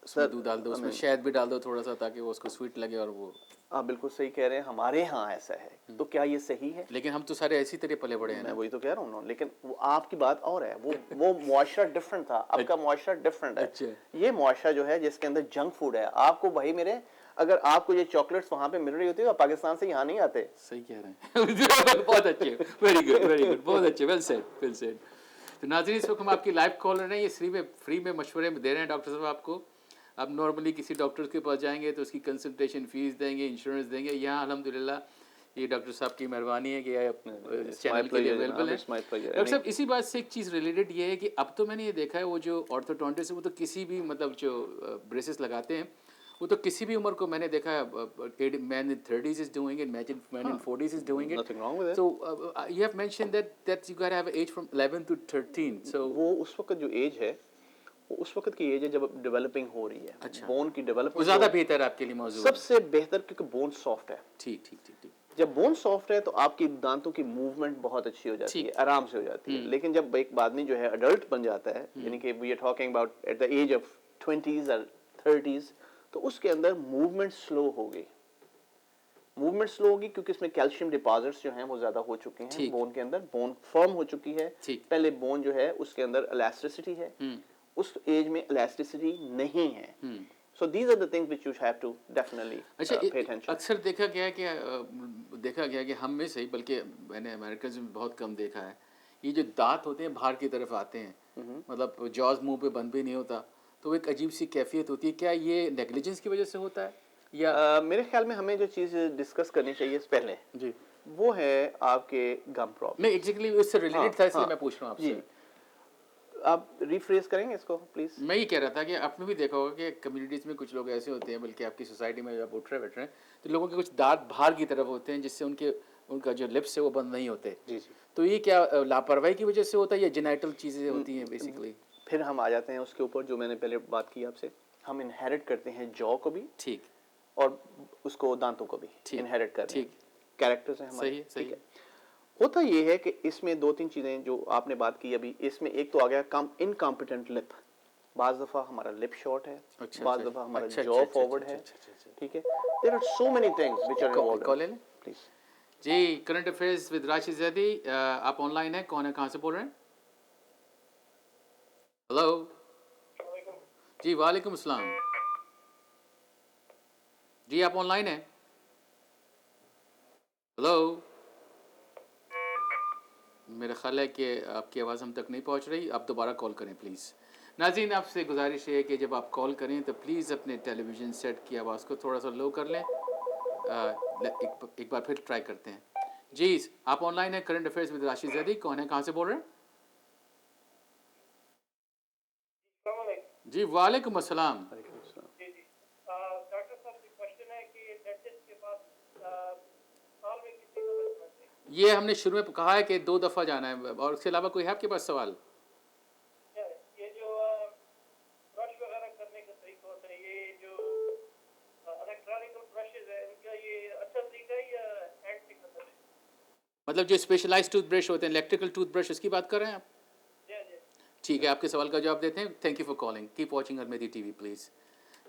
उसमें दूध डाल दो, उसमें शहद भी डाल दो थोड़ा सा, ताकि वो उसको स्वीट लगे। और वो आप बिल्कुल सही कह रहे हैं, हमारे यहाँ ऐसा है, तो क्या ये सही है? लेकिन हम तो सारे ऐसी तरह पले बड़े हैं मैं ना। वही तो कह रहा हूँ ना, लेकिन वो आपकी बात और है, वो मुआशरा डिफरेंट था, अब का मुआशरा डिफरेंट है। अच्छा। ये मुआशरा जो है जिसके अंदर जंक फूड है, आपको भाई मेरे, अगर आपको ये चॉकलेट्स वहाँ पे मिल रही होती है तो पाकिस्तान से यहाँ नहीं आते। सही कह रहे हैं। बहुत अच्छे, वेरी गुड, बहुत अच्छे, वेल सेड। तो नाज़रीन, इस वक्त हम आपकी लाइव कॉल रहे हैं, ये फ्री में मशवरे दे रहे हैं डॉक्टर साहब आपको। अब नॉर्मली किसी डॉक्टर के पास जाएंगे तो उसकी कंसल्टेशन फीस देंगे, इंश्योरेंस देंगे। यहाँ अल्हम्दुलिल्लाह ये डॉक्टर साहब की मेहरबानी है कि आप चैनल के लिए अवेलेबल है। डॉक्टर साहब, इसी बात से एक चीज़ रिलेटेड ये है कि अब तो मैंने ये देखा है, वो जो ऑर्थोडोंटिस्ट है वो तो किसी भी मतलब जो ब्रेसेस लगाते हैं वो तो किसी भी उम्र को मैंने देखा है, man in 30s is doing it, man in 40s is doing it. Nothing wrong with it. So you have mentioned that you gotta have an age from 11 to 13. So वो उस वक्त जो एज है वो उस वक्त की एज है जब डेवलपिंग हो रही है। अच्छा। बोन की वो डेवलपमेंट ज़्यादा बेहतर है आपके लिए मौजूद। सबसे बेहतर, क्योंकि बोन सॉफ्ट है। ठीक। जब बोन सॉफ्ट है तो आपकी दांतों की मूवमेंट बहुत अच्छी हो जाती है, आराम से हो जाती है। लेकिन जब एक आदमी जो है अडल्ट बन जाता है, यानी कि we are talking about at the age of 20s और 30s, तो उसके अंदर मूवमेंट स्लो होगी। मूवमेंट स्लो होगी क्योंकि इसमें कैल्शियम डिपॉजिट्स जो हैं वो ज़्यादा हो चुके हैं बोन के अंदर, बोन फर्म हो चुकी है। पहले बोन जो है उसके अंदर इलास्टिसिटी है, उस एज में इलास्टिसिटी नहीं है। So these are the things which you have to definitely pay attention. अक्सर देखा गया है कि हम में से ही, बल्कि मैंने अमेरिकन में बहुत कम देखा है, ये जो दांत होते हैं बाहर की तरफ आते हैं, मतलब जॉज मुंह पे बंद भी नहीं होता, तो एक अजीब सी कैफियत होती है। क्या ये नेग्लिजेंस की वजह से होता है या मेरे ख्याल में हमें जो चीज़ डिस्कस करनी चाहिए इस पहले जी, वो है आपके गम प्रॉब्लम। नहीं एग्जैक्टली उससे रिलेटेड था, इसलिए मैं पूछ रहा हूँ आपसे। जी, आप रिफ्रेज करेंगे इसको प्लीज। मैं ये कह रहा था कि आपने भी देखा होगा कि कम्युनिटीज़ में कुछ लोग ऐसे होते हैं, बल्कि आपकी सोसाइटी में जब उठ रहे बैठ रहे हैं तो लोगों के कुछ दांत बाहर की तरफ होते हैं, जिससे उनका जो लिप्स है वो बंद नहीं होते। जी। तो ये क्या लापरवाही की वजह से होता है या जेनेटिकल चीज़ें होती हैं बेसिकली? फिर हम आ जाते हैं उसके ऊपर जो मैंने पहले बात की आपसे, हम इनहेरिट करते हैं जॉ को भी, ठीक, और उसको दांतों को भी इनहेरिट करते हैं। कैरेक्टर्स हैं हमारे, सही है। होता ये है कि इसमें 2-3 चीज़ें जो आपने बात की अभी, इसमें एक तो आ गया इनकॉम्पिटेंट लिप। बाज़ दफ़ा हमारा लिप शॉर्ट है, बाज़ दफ़ा हमारा जॉ फॉरवर्ड है, ठीक है। There are so many things which are involved. Call लें प्लीज। जी, current affairs with Rashid Zaidi, आप ऑनलाइन हैं, कौन है, कहाँ से बोल रहे हैं? हेलो जी, वालेकुम अस्सलाम जी, आप ऑनलाइन हैं? हेलो, मेरा ख्याल है कि आपकी आवाज़ हम तक नहीं पहुंच रही, आप दोबारा कॉल करें प्लीज़। नाज़रीन, आपसे गुजारिश है कि जब आप कॉल करें तो प्लीज़ अपने टेलीविज़न सेट की आवाज़ को थोड़ा सा लो कर लें। एक बार फिर ट्राई करते हैं। जी, आप ऑनलाइन हैं, current affairs with Rashid Zaidi, कौन है, कहाँ से बोल रहे हैं? जी, वालेकुम अस्सलाम। डॉक्टर साहब, क्वेश्चन है कि डेंटिस्ट के पास साल में कितनी दफा जाना चाहिए? ये हमने शुरू में कहा है कि 2 दफ़ा जाना है, और उसके अलावा कोई है आपके पास सवाल? ये जो ब्रश वगैरह करने का तरीका होता है, ये जो इलेक्ट्रॉनिकल ब्रशेज है, इनका ये अच्छा तरीका है या हैंड से करना है? मतलब जो स्पेशलाइज्ड टूथब्रश होते हैं, इलेक्ट्रिकल टूथब्रश, उसकी बात कर रहे हैं आप? जी। ठीक है, आपके सवाल का जवाब देते हैं। Thank you for calling, keep watching हरमेदी टीवी प्लीज़।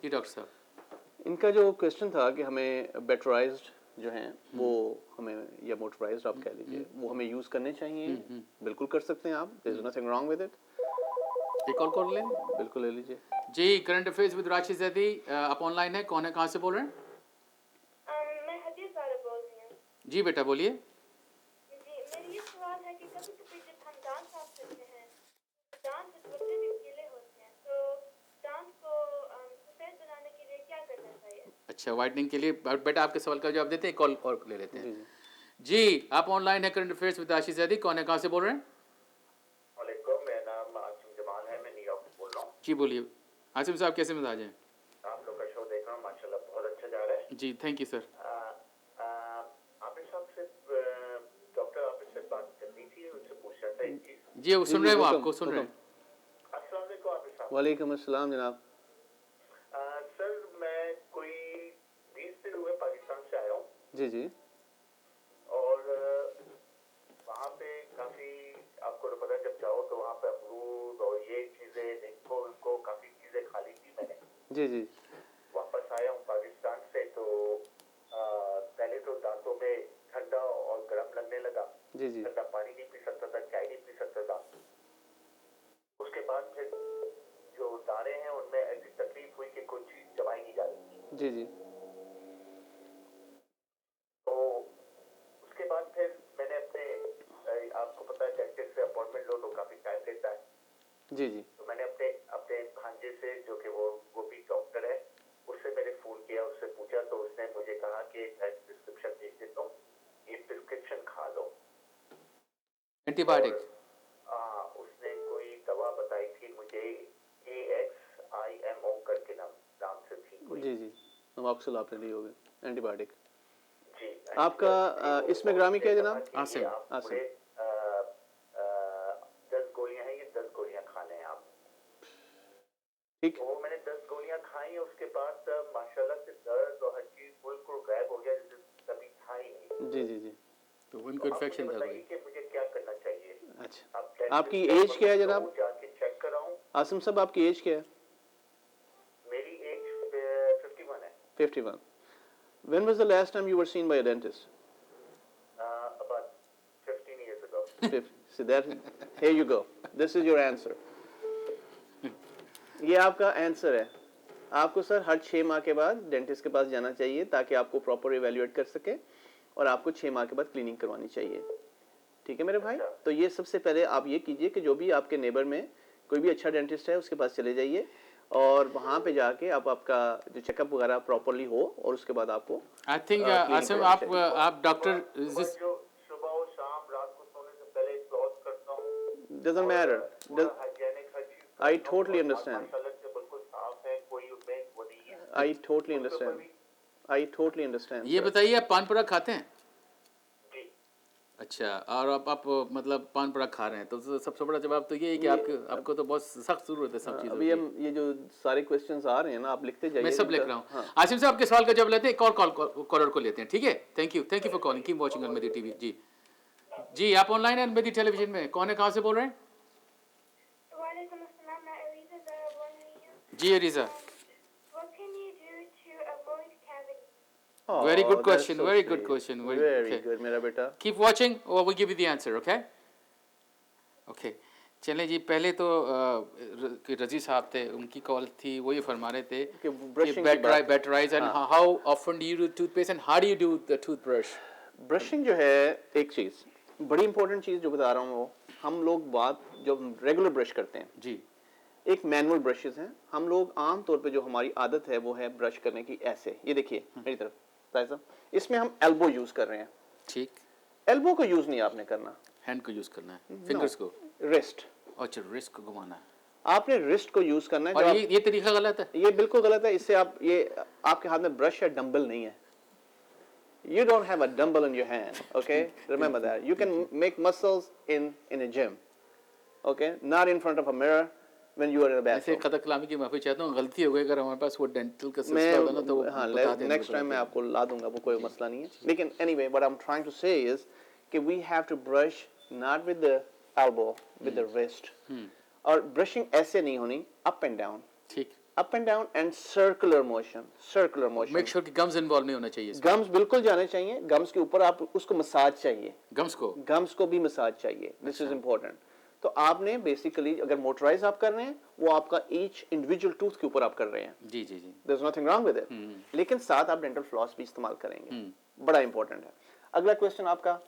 जी डॉक्टर साहब। इनका जो क्वेश्चन था कि हमें बैटराइज्ड जो हैं वो हमें, या मोटराइज्ड आप कह लीजिए, वो हमें यूज़ करने चाहिए। बिल्कुल कर सकते हैं आप, there is nothing wrong with it. एक और कॉल लें? बिल्कुल ले लीजिए। जी, current affairs with Rashid Zaidi, आप ऑनलाइन हैं, कौन है, कहाँ से बोल रहे हैं? मैं हदीस ज़ारा बोल रही हूँ। जी बेटा बोलिए। जी, मेरी ये सवाल है कि कभी-कभी जब हम दांत साफ करते हैं, दांत इस वक्त भी गीले होते हैं, तो दांत को सफेद बनाने के लिए क्या करना चाहिए? अच्छा, वाइटनिंग के लिए बेटा आपके सवाल का जवाब देते हैं, कॉल और ले लेते हैं। जी जी, आप ऑनलाइन है current affairs with Rashid Zaidi, कौन है, कहाँ से बोल रहे हैं? वालेकुम, मेरा नाम आसिम जमाल है, मैं न्यूयॉर्क से बोल रहा हूँ। जी बोलिए। आसिम साहब कैसे मिजाज हैं? आप लोग का शो देख रहा हूँ, माशाल्लाह बहुत अच्छा जा रहा है। जी थैंक यू सर। आबिद साहब से डॉक्टर आबिद से बात करनी थी, उनसे पूछना था एक चीज़। जी वो सुन रहे हैं, वो हुक्म, आपको सुन रहे हैं। अस्सलाम वालेकुम आबिद साहब। वालेकुम अस्सलाम जनाब। सर मैं कोई 20 दिन हुए पाकिस्तान से आया हूँ जी जी और वहाँ पे काफ़ी, आपको तो पता है जब जाओ तो वहाँ पे अमरूद और ये चीज़ें इनको काफ़ी चीज़ें खा ली थी मैंने। जी जी वापस आया हूँ पाकिस्तान से तो पहले तो दांतों में ठंडा और गर्म लगने लगा। जी जी ठंडा पानी नहीं पी सकता था, चाय नहीं पी सकता था। उसके बाद फिर जो दाने हैं उनमें ऐसी तकलीफ हुई कि कोई चीज़ चबाई नहीं जा रही थी। जी जी तो उसके बाद फिर मैंने अपने, आपको पता है डेंटिस्ट से अपॉइंटमेंट लो तो काफ़ी टाइम लेता है। जी जी तो मैंने अपने भांजे से, जो कि वो भी डॉक्टर है, उससे मैंने फ़ोन किया, उससे पूछा तो उसने मुझे कहा कि मैं प्रिस्क्रिप्शन भेज देता हूँ, ये प्रिस्क्रिप्शन खा लो। एंटीबायोटिक। उसने कोई दवा बताई थी मुझे, AXIMO करके नाम से थी कोई। जी जी नवाक्सल आपने ली होगी एंटीबायोटिक। जी आपका इसमें ग्रामी क्या है जनाब? आसिम। मुझे 10 गोलियां हैं, ये 10 गोलियां खाने हैं आप। ठीक तो मैंने 10 गोलियां खाई, उसके बाद माशाल्लाह से दर्द और हर चीज बिल्कुल गायब हो गया, जैसे कभी था ही नहीं। जी जी जी तो उनको आप मुझे इन्फेक्शन था बताइए कोई? कि मुझे क्या करना चाहिए। अच्छा, आप dentist आपकी से एज क्या है appointment जनाब? लो, जाके चेक कराऊं। आसिम साहब आपकी एज क्या है? मेरी एज 51 है। 51. When was the last time you were seen by a dentist? About 15 years ago. See that? Here you go. This is your answer. ये आपका आंसर है। आपको सर हर 6 माह के बाद डेंटिस्ट के पास जाना चाहिए ताकि आपको प्रॉपर इवैल्यूएट कर सके और आपको 6 माह के बाद क्लीनिंग करवानी चाहिए। ठीक है मेरे भाई? तो ये सबसे पहले आप ये कीजिए कि जो भी आपके नेबर में कोई भी अच्छा डेंटिस्ट है उसके पास चले जाइए और वहाँ पे जाके आपका जो चेकअप वगैरह प्रॉपरली हो और उसके बाद आपको आई थिंक आसिम आप डॉक्टर जो सुबह और शाम रात को सोने से पहले फ्लॉस करता हूँ। doesn't matter. हाइजीनिक हर चीज। I totally understand. माशाल्लाह से बिल्कुल साफ है, कोई उसमें वो नहीं है। I totally understand. I totally understand. ये sir. बताइए, आप पान पराग खाते हैं? जी। अच्छा, और आप मतलब पान पराग खा रहे हैं, तो सबसे बड़ा जवाब तो ये है कि आपको तो बहुत सख्त जरूरत है सब चीज़ों अभी की। हम ये जो सारे क्वेश्चंस आ रहे हैं ना आप लिखते जाइए। मैं सब लिख रहा हूँ। हाँ। आसिम साहब आपके सवाल का जवाब लेते हैं, एक और कॉलर को लेते हैं, ठीक है? Thank you for calling, keep watching अलमदी टीवी। जी आप ऑनलाइन है अलमदी टेलीविजन में, कौन है, कहाँ से बोल रहे हैं? वालेकुम अस्सलाम, मैं अलीज़ा ज़ारा बोल रही हूँ। जी अरीजा। What can you do to avoid cavities? Oh, Very good that's question, so very good sweet. question, Very okay. good मेरा बेटा। Keep watching or we'll give you the answer, okay? Okay. चलें जी, पहले तो रजी साहब थे, उनकी कॉल थी, वो ये फरमा रहे थे कि brushing की बात। बैटराइज and how often do you do toothpaste and how do you do the toothbrush? Brushing जो है एक चीज़ बड़ी इंपॉर्टेंट चीज़ जो बता रहा हूँ वो हम लोग बात जो रेगुलर ब्रश करते हैं जी एक मैनुअल ब्रशेस हैं। हम लोग आम तौर पे जो हमारी आदत है वो है ब्रश करने की ऐसे, ये देखिए मेरी तरफ ताहिर साहब, इसमें हम एल्बो यूज़ कर रहे हैं। ठीक। एल्बो को यूज़ नहीं आपने करना, हैंड को यूज़ करना है, फिंगर्स को? रिस्ट। अच्छा, रिस्ट को घुमाना है। आपने रिस्ट को यूज़ करना है। और ये तरीका गलत है? ये बिल्कुल गलत है। इससे आप ये आपके हाथ में ब्रश या डंबल नहीं है। You don't have a dumbbell in your hand, okay? Remember that. You can make muscles in a gym, okay? Not in front of a mirror when you are in a ऐसे bathroom. खता कलामी की माफी चाहता हूँ, गलती हो गई, अगर हमारे पास वो डेंटल का मैं सिलसिला होता ना तो हाँ बता देना नेक्स्ट टाइम मैं आपको ला दूंगा, वो कोई मसला नहीं है. लेकिन anyway, what I'm trying to say is कि we have to brush not with the elbow, with the wrist. और ब्रशिंग ऐसे नहीं होनी, up and down. ठीक. Up and down and circular motion. Make sure कि गम्स इन्वॉल्व नहीं होना चाहिए. गम्स बिल्कुल जाने चाहिए. गम्स के ऊपर आप उसको मसाज चाहिए. गम्स को भी मसाज चाहिए. This is important. तो आपने बेसिकली अगर मोटराइज आप कर रहे हैं, वो आपका ईच इंडिविजुअल टूथ के ऊपर आप कर रहे हैं. जी. There is nothing wrong with it. लेकिन साथ आप डेंटल फ्लॉस भी इस्तेमाल करेंगे. बड़ा इंपॉर्टेंट है. अगला क्वेश्चन आपका.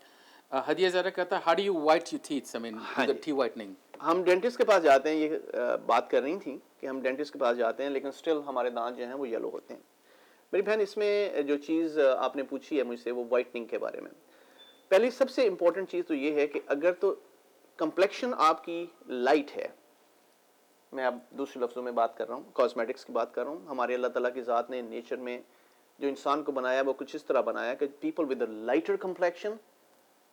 हदिया ज़रा कहता है, how do you white your teeth? I mean the teeth whitening. हम डेंटिस्ट के पास जाते हैं, ये बात कर रही थी कि हम डेंटिस्ट के पास जाते हैं लेकिन स्टिल हमारे दांत जो हैं वो येलो होते हैं. मेरी बहन, इसमें जो चीज़ आपने पूछी है मुझसे वो वाइटनिंग के बारे में. पहली सबसे इम्पोर्टेंट चीज़ तो ये है कि अगर तो कंप्लेक्शन आपकी लाइट है, मैं अब दूसरे लफ्ज़ों में बात कर रहा हूँ, कॉस्मेटिक्स की बात कर रहा हूँ. हमारे अल्लाह ताला की ज़ात ने नेचर में जो इंसान को बनाया वो कुछ इस तरह बनाया कि people with a lighter complexion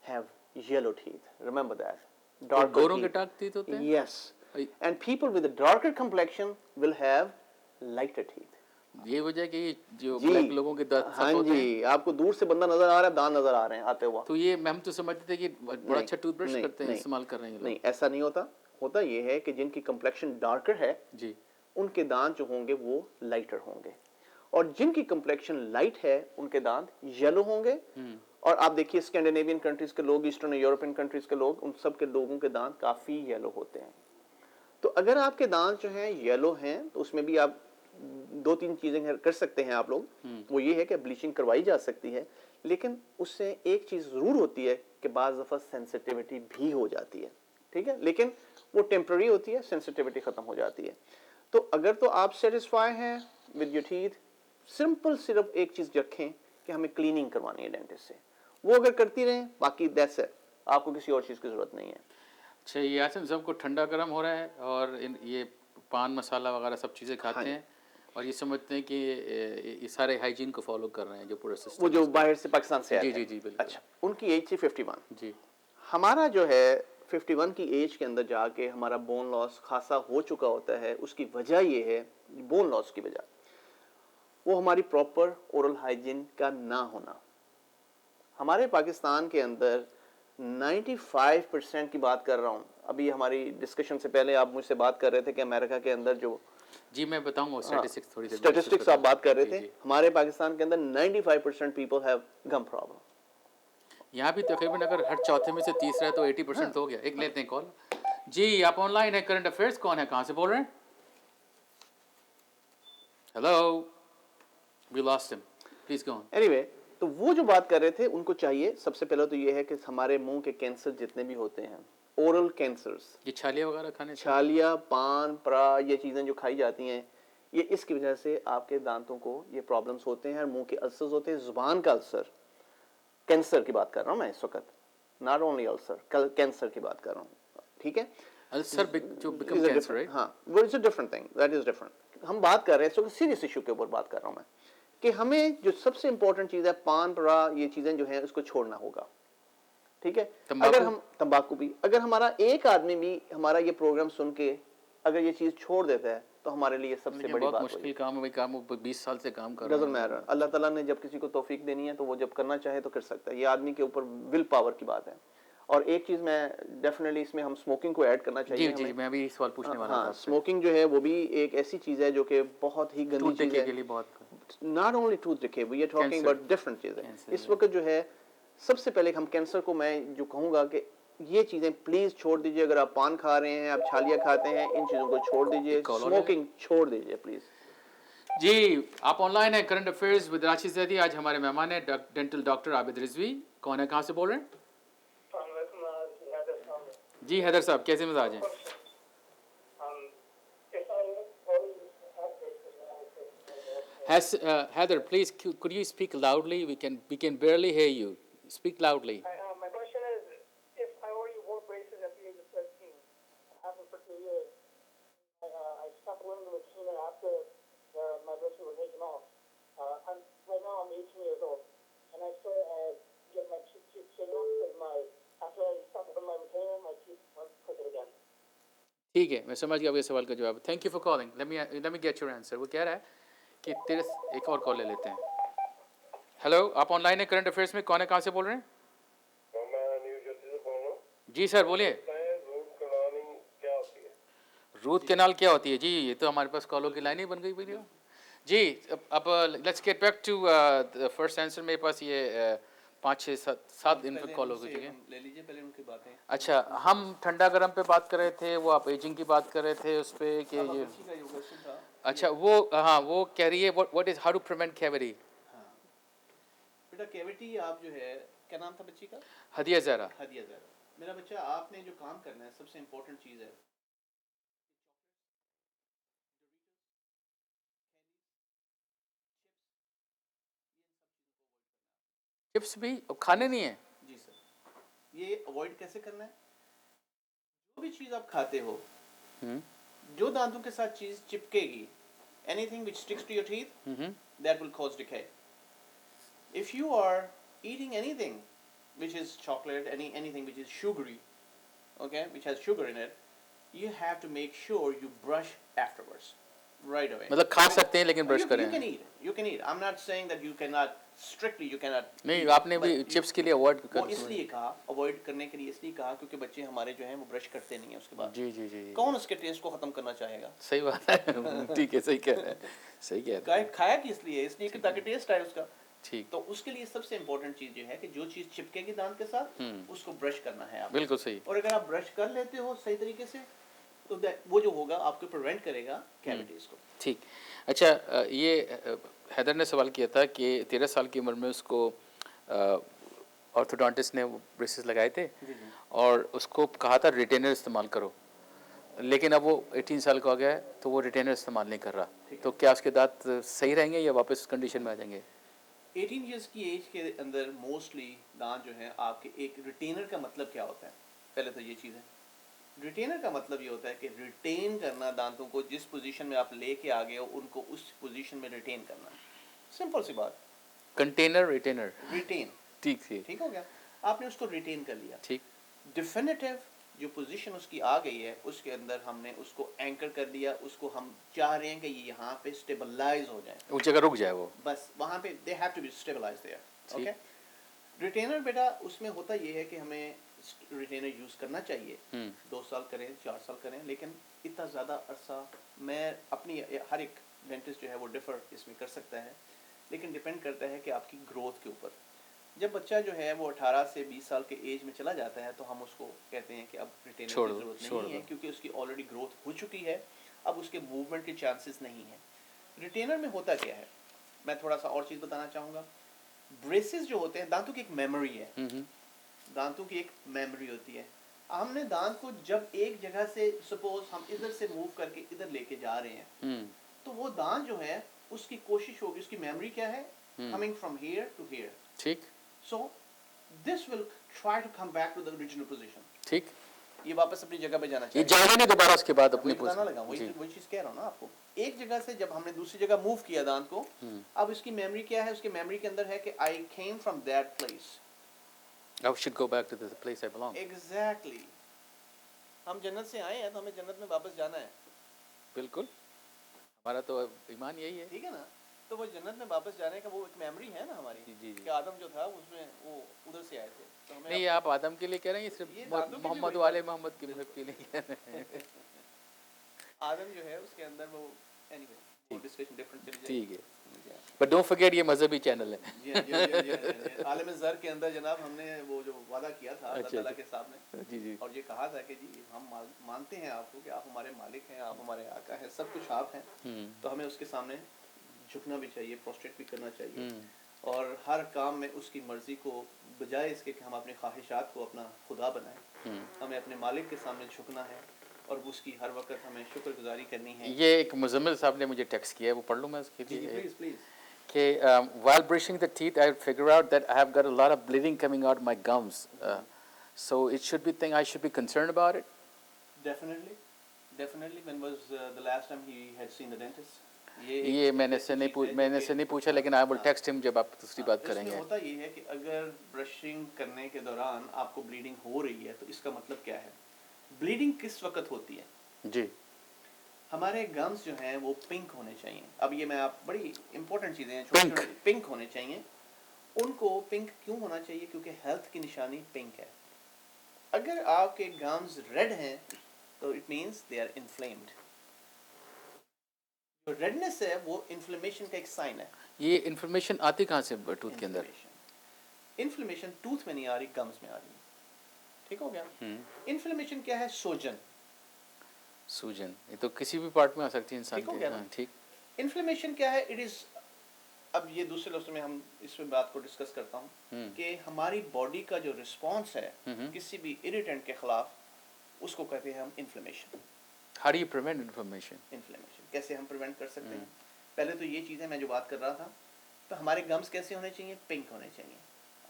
have yellow teeth. Remember that. गोरों के डार्क टीथ होते हैं. Yes. And people with a darker complexion will have lighter teeth. ये वजह कि जो ब्लैक लोगों के दांत हाँ जी, आपको दूर से बंदा नजर आ रहा है, दांत नजर आ रहे हैं आते हुआ. तो ये हम तो समझते थे कि बड़ा अच्छा टूथब्रश करते हैं, इस्तेमाल कर रहे हैं. नहीं, ऐसा नहीं होता. होता ये है कि जिनकी complexion darker है जी, उनके दांत जो होंगे वो लाइटर होंगे, और जिनकी complexion लाइट है उनके दांत येलो होंगे. और आप देखिए स्कैंडिनेवियन कंट्रीज के लोग, ईस्टर्न यूरोपियन कंट्रीज के लोग, उन सब के लोगों के दांत काफ़ी येलो होते हैं. तो अगर आपके दांत जो हैं येलो हैं तो उसमें भी आप दो तीन चीज़ें कर सकते हैं आप लोग. वो ये है कि ब्लीचिंग करवाई जा सकती है, लेकिन उससे एक चीज़ ज़रूर होती है कि बाज़ दफ़ा सेंसिटिविटी भी हो जाती है. ठीक है, लेकिन वो टेम्पररी होती है, सेंसिटिविटी ख़त्म हो जाती है. तो अगर तो आप सेटिस्फाई हैं विद योर टीथ, सिंपल सिर्फ एक चीज़ रखें कि हमें क्लीनिंग करवानी है डेंटिस्ट से. वो अगर करती रहें, बाकी दैट्स इट, आपको किसी और चीज़ की ज़रूरत नहीं है. अच्छा, ये आसिम सबको ठंडा गर्म हो रहा है और ये पान मसाला वगैरह सब चीज़ें खाते हैं और ये समझते हैं कि ये सारे हाइजीन को फॉलो कर रहे हैं जो पूरा सिस्टम. वो जो बाहर से पाकिस्तान से आते हैं. जी बिल्कुल. अच्छा, उनकी एज थी 51. जी. हमारा जो है 51 की एज के अंदर जाके हमारा बोन लॉस खासा हो चुका होता है. उसकी वजह ये है, बोन लॉस की वजह वो हमारी प्रॉपर ओरल हाइजीन का ना होना. हमारे पाकिस्तान के अंदर 95% की बात कर रहा हूँ. अभी हमारी डिस्कशन से पहले आप मुझसे बात कर रहे थे कि अमेरिका के अंदर जो जी मैं बताऊंगा स्टैटिस्टिक्स थोड़ी देर स्टैटिस्टिक्स आप बात कर रहे थे. हमारे पाकिस्तान के अंदर 95% पीपल हैव गम प्रॉब्लम. यहाँ भी तकरीबन अगर हर चौथे में से तीसरा है तो 80% हो गया. एक लेते हैं कॉल. जी, आप ऑनलाइन है करंट अफेयर्स. कौन है, कहाँ से बोल रहे हैं? Hello, we lost him, please go on. Anyway, तो वो जो बात कर रहे थे उनको चाहिए सबसे पहले तो ये है कि हमारे मुंह के कैंसर जितने भी होते हैं, ओरल कैंसर्स, ये छालिया वगैरह खाने से, छालिया, पान, परा, ये चीज़ें जो खाई जाती हैं, ये इसकी वजह से आपके दांतों को ये प्रॉब्लम्स होते हैं. मुंह के अल्सर्स होते हैं, जुबान का अल्सर, कैंसर की बात कर रहा हूँ मैं इस वक्त, नॉट ओनली अल्सर, कैंसर की बात कर रहा हूँ. ठीक है, अल्सर जो बिकम कैंसर, राइट? हाँ, वो is a different thing, that is different. हम बात कर रहे हैं सीरियस इशू के ऊपर बात कर रहा हूँ मैं, कि हमें जो सबसे इंपॉर्टेंट चीज़ है पान, परा, ये चीज़ें जो हैं उसको छोड़ना होगा. ठीक है, अगर हम तंबाकू भी, अगर हमारा एक आदमी भी हमारा ये प्रोग्राम सुन के अगर ये चीज़ छोड़ देता है तो हमारे लिए सबसे बड़ी बात. मुश्किल काम है भाई, काम 20 साल से काम कर रहा डजंट मैटर. अल्लाह ताला ने जब किसी को तौफीक देनी है तो वो जब करना चाहे तो कर सकता है. ये आदमी के ऊपर विल पावर की बात है. और एक चीज़ मैं डेफिनेटली इसमें हम स्मोकिंग को ऐड करना चाहिए. जी मैं भी सवाल पूछने वाला था. स्मोकिंग जो है वो भी एक ऐसी चीज़ है जो कि बहुत ही गंदी चीज़ है. के लिए बहुत, not only tooth decay, we are talking about different चीज़ें. इस वक्त जो है सबसे पहले हम कैंसर को मैं जो कहूँगा कि ये चीज़ें प्लीज़ छोड़ दीजिए. अगर आप पान खा रहे हैं, आप छालिया खाते हैं, इन चीज़ों को छोड़ दीजिए. स्मोकिंग छोड़ दीजिए प्लीज़. जी, आप ऑनलाइन है current affairs with Rashid Zaidi. आज हमारे मेहमान है डेंटल डॉक्टर आबिद रिजवी. कौन है, कहाँ से बोल रहे हैं? जी हैदर साहब, कैसे मिजाज हैं? Heather, please could you speak loudly? We can barely hear you. Speak loudly. My question is, if I already wore braces at the age of 13, happened for 2 years, I stopped wearing them with Tina after my braces were taken off. Right now I'm 18 years old, and I still ठीक है, मैं समझ गया आपके सवाल का जवाब। Thank you for calling. Let me get your answer. वो कह रहा है कि तेरे एक और कॉल ले लेते हैं। हेलो, आप ऑनलाइन है करंट अफेयर्स में, कौन है, कहाँ से बोल रहे हैं? मैं न्यू जर्सी से बोल रहा हूँ। जी सर बोलिए। रूट कनालिंग क्या होती है? रूट कैनाल क्या होती है? जी ये तो हमारे पास कॉलों की लाइन ही बन गई वीडियो। जी अब let's get back to the first answer. मेरे पास ये 5 6 7 दिन पे कॉल हो चुके हैं। ले लीजिए पहले उनकी बातें। अच्छा, हम ठंडा गर्म पे बात कर रहे थे, वो आप एजिंग की बात कर रहे थे उस पे कि अब ये बच्ची का ये क्वेश्चन था। अच्छा वो हाँ वो कह रही है what is how to prevent cavity. हाँ बेटा, कैविटी आप जो है, क्या नाम था बच्ची का? हदिया ज़रा। हदिया ज़रा। मेरा बच्चा, आपने जो काम करना है, सबसे इम्पोर्टेंट चीज़ है चिप्स भी अब खाने नहीं है। जी सर। ये अवॉइड कैसे करना है? जो भी चीज़ आप खाते हो, जो दांतों के साथ चीज़ चिपकेगी, anything which sticks to your teeth, that will cause decay. If you are eating anything which is chocolate, anything which is sugary, okay, which has sugar in it, you have to make sure you brush afterwards, right away. मतलब खा सकते हैं लेकिन brush करें। You can eat. I'm not saying that you cannot, strictly you cannot. नहीं, आपने भी chips के लिए अवॉइड वो इसलिए कहा, अवॉइड करने के लिए इसलिए कहा क्योंकि बच्चे हमारे जो हैं वो ब्रश करते नहीं है उसके बाद। जी जी जी। कौन उसके टेस्ट को खत्म करना चाहेगा? सही बात है। ठीक है, सही कह रहे हैं, सही कह रहे हैं। खाया किस लिए? इसलिए कि ताकि टेस्ट आए उसका। ठीक। तो उसके लिए सबसे इम्पोर्टेंट चीज जो है कि जो चीज चिपकेगी दांत के साथ, उसको ब्रश करना है आप। बिल्कुल सही। और अगर आप ब्रश कर लेते हो सही तरीके से, तो वो जो होगा आपको प्रिवेंट करेगा कैविटीज को। ठीक। अच्छा, ये हैदर ने सवाल किया था कि 13 साल की उम्र में उसको ऑर्थोडोंटिस्ट ने ब्रेसेस लगाए थे और उसको कहा था रिटेनर इस्तेमाल करो, लेकिन अब वो 18 साल का हो गया है तो वो रिटेनर इस्तेमाल नहीं कर रहा। तो क्या उसके दांत सही रहेंगे या वापस कंडीशन में आ जाएंगे? 18 इयर्स की एज के अंदर मोस्टली दांत जो है आपके, एक रिटेनर का मतलब क्या होता है? पहले तो ये चीज़ है, रिटेनर का मतलब ये होता है कि रिटेन करना दांतों को, जिस पोजीशन में आप लेके आ गए हो उनको उस पोजीशन में रिटेन करना। सिंपल सी बात। Container retainer retain. ठीक थी। ठीक हो गया, आपने उसको रिटेन कर लिया। ठीक। डिफिनेटिव जो पोजीशन उसकी आ गई है उसके अंदर हमने उसको एंकर कर दिया, उसको हम चाह रहे हैं कि ये यहाँ पे स्टेबलाइज हो जाए, उस जगह रुक जाए वो, बस वहाँ पे they have to be stabilise there. Okay, retainer बेटा उसमें होता ये है कि हमें रिटेनर यूज़ करना चाहिए। 2 साल करें, 4 साल करें, लेकिन इतना ज़्यादा अरसा मैं अपनी, हर एक डेंटिस्ट जो है वो डिफ़र इसमें कर सकता है, लेकिन डिपेंड करता है कि आपकी ग्रोथ के ऊपर। जब बच्चा जो है वो 18 से 20 साल के एज में चला जाता है तो हम उसको कहते हैं कि अब रिटेनर की ज़रूरत नहीं है, क्योंकि उसकी ऑलरेडी ग्रोथ हो चुकी है, अब उसके मूवमेंट के चांसेस नहीं हैं। रिटेनर में होता क्या है, मैं थोड़ा सा और चीज़ बताना चाहूँगा। ब्रेसेस जो होते हैं, दांतों की एक मेमोरी है, दांतों की एक मेमोरी होती है। हमने दांत को जब एक जगह से, सपोज हम इधर से मूव करके इधर लेके जा रहे हैं, तो वो दांत जो है उसकी कोशिश होगी, उसकी मेमोरी क्या है, coming from here to here. ठीक। So this will try to come back to the original position. ठीक, ये वापस अपनी जगह पे जाना चाहिए, ये जाएगा नहीं दोबारा उसके बाद अपनी पोजीशन लगा। वही चीज कह रहा हूँ ना आपको, एक जगह से जब हमने दूसरी जगह मूव किया दांत को, अब इसकी मेमोरी क्या है, उसकी मेमोरी के अंदर है कि I came from that place, I should go back to the place I belong. Exactly. हम जन्नत से आए हैं तो हमें जन्नत में वापस जाना है। बिल्कुल, हमारा तो ईमान यही है। ठीक है ना, तो वो जन्नत में वापस जाने का वो एक मेमोरी है ना हमारी। जी। कि आदम जो था उसमें वो उधर से आए थे, तो हमें नहीं, आप आदम के लिए कह रहे हैं, सिर्फ मोहम्मद वाले मोहम्मद के लिए कह रहे हैं। आदम जो है उसके अंदर वो, एनीवे वो डिस्कशन डिफरेंट चली जाएगी। ठीक है, बट डोंट फॉरगेट ये मजहबी चैनल है। जी। आलम ज़र के अंदर जनाब हमने वो जो वादा किया था अल्लाह ताला के सामने, जी, और ये कहा था कि जी हम मानते हैं आपको कि आप हमारे मालिक हैं, आप हमारे आका हैं, सब कुछ आप हैं, तो हमें उसके सामने झुकना भी चाहिए, प्रोस्ट्रेट भी करना चाहिए, और हर काम में उसकी मर्जी को, बजाय इसके कि हम अपनी ख्वाहिशात को अपना खुदा बनाएं, हमें अपने मालिक के सामने झुकना है और उसकी हर वक्त हमें शुक्रगुजारी करनी है। ये एक मुजम्मिल साहब ने मुझे टेक्स्ट किया है, वो पढ़ लूँ मैं उसके लिए? प्लीज। कि while brushing the teeth I figure out that I have got a lot of bleeding coming out my gums, so it should be thing I should be concerned about it. Definitely. When was the last time he had seen the dentist? ये मैंने से नहीं पूछा, लेकिन I will text him जब आप दूसरी बात करेंगे। होता ये है कि अगर ब्रशिंग करने के दौरान आपको ब्लीडिंग हो रही है तो इसका मतलब क्या है? ब्लीडिंग किस वक्त होती है? जी हमारे गम्स जो हैं वो पिंक होने चाहिए। अब ये मैं आप बड़ी इंपॉर्टेंट चीज़ें हैं, Pink. छोटी पिंक होने चाहिए। उनको पिंक क्यों होना चाहिए? क्योंकि हेल्थ की निशानी पिंक है। अगर आपके गम्स रेड हैं तो it means they are inflamed. जो रेडनेस है वो इन्फ्लेमेशन का एक साइन है। ये इन्फॉर्मेशन आती कहाँ से टूथ के अंदर? इन्फ्लेमेशन टूथ में नहीं आ रही, गम्स में आ रही है। ठीक हो गया? इन्फ्लेमेशन क्या है? सूजन। सूजन, ये तो किसी भी पार्ट में आ सकती है इंसान ठीक हो के। गया ना? हाँ, ठीक। इन्फ्लेमेशन क्या है? इट इज, अब ये दूसरे लफ्ज़ों में हम इस बात को डिस्कस करता हूँ कि हमारी बॉडी का जो रिस्पॉन्स है किसी भी इरिटेंट के खिलाफ, उसको कहते हैं हम inflammation. How do you prevent inflammation कैसे हम प्रिवेंट कर सकते हैं? पहले तो ये चीज़ें मैं जो बात कर रहा था, तो हमारे गम्स कैसे होने चाहिए? पिंक होने चाहिए।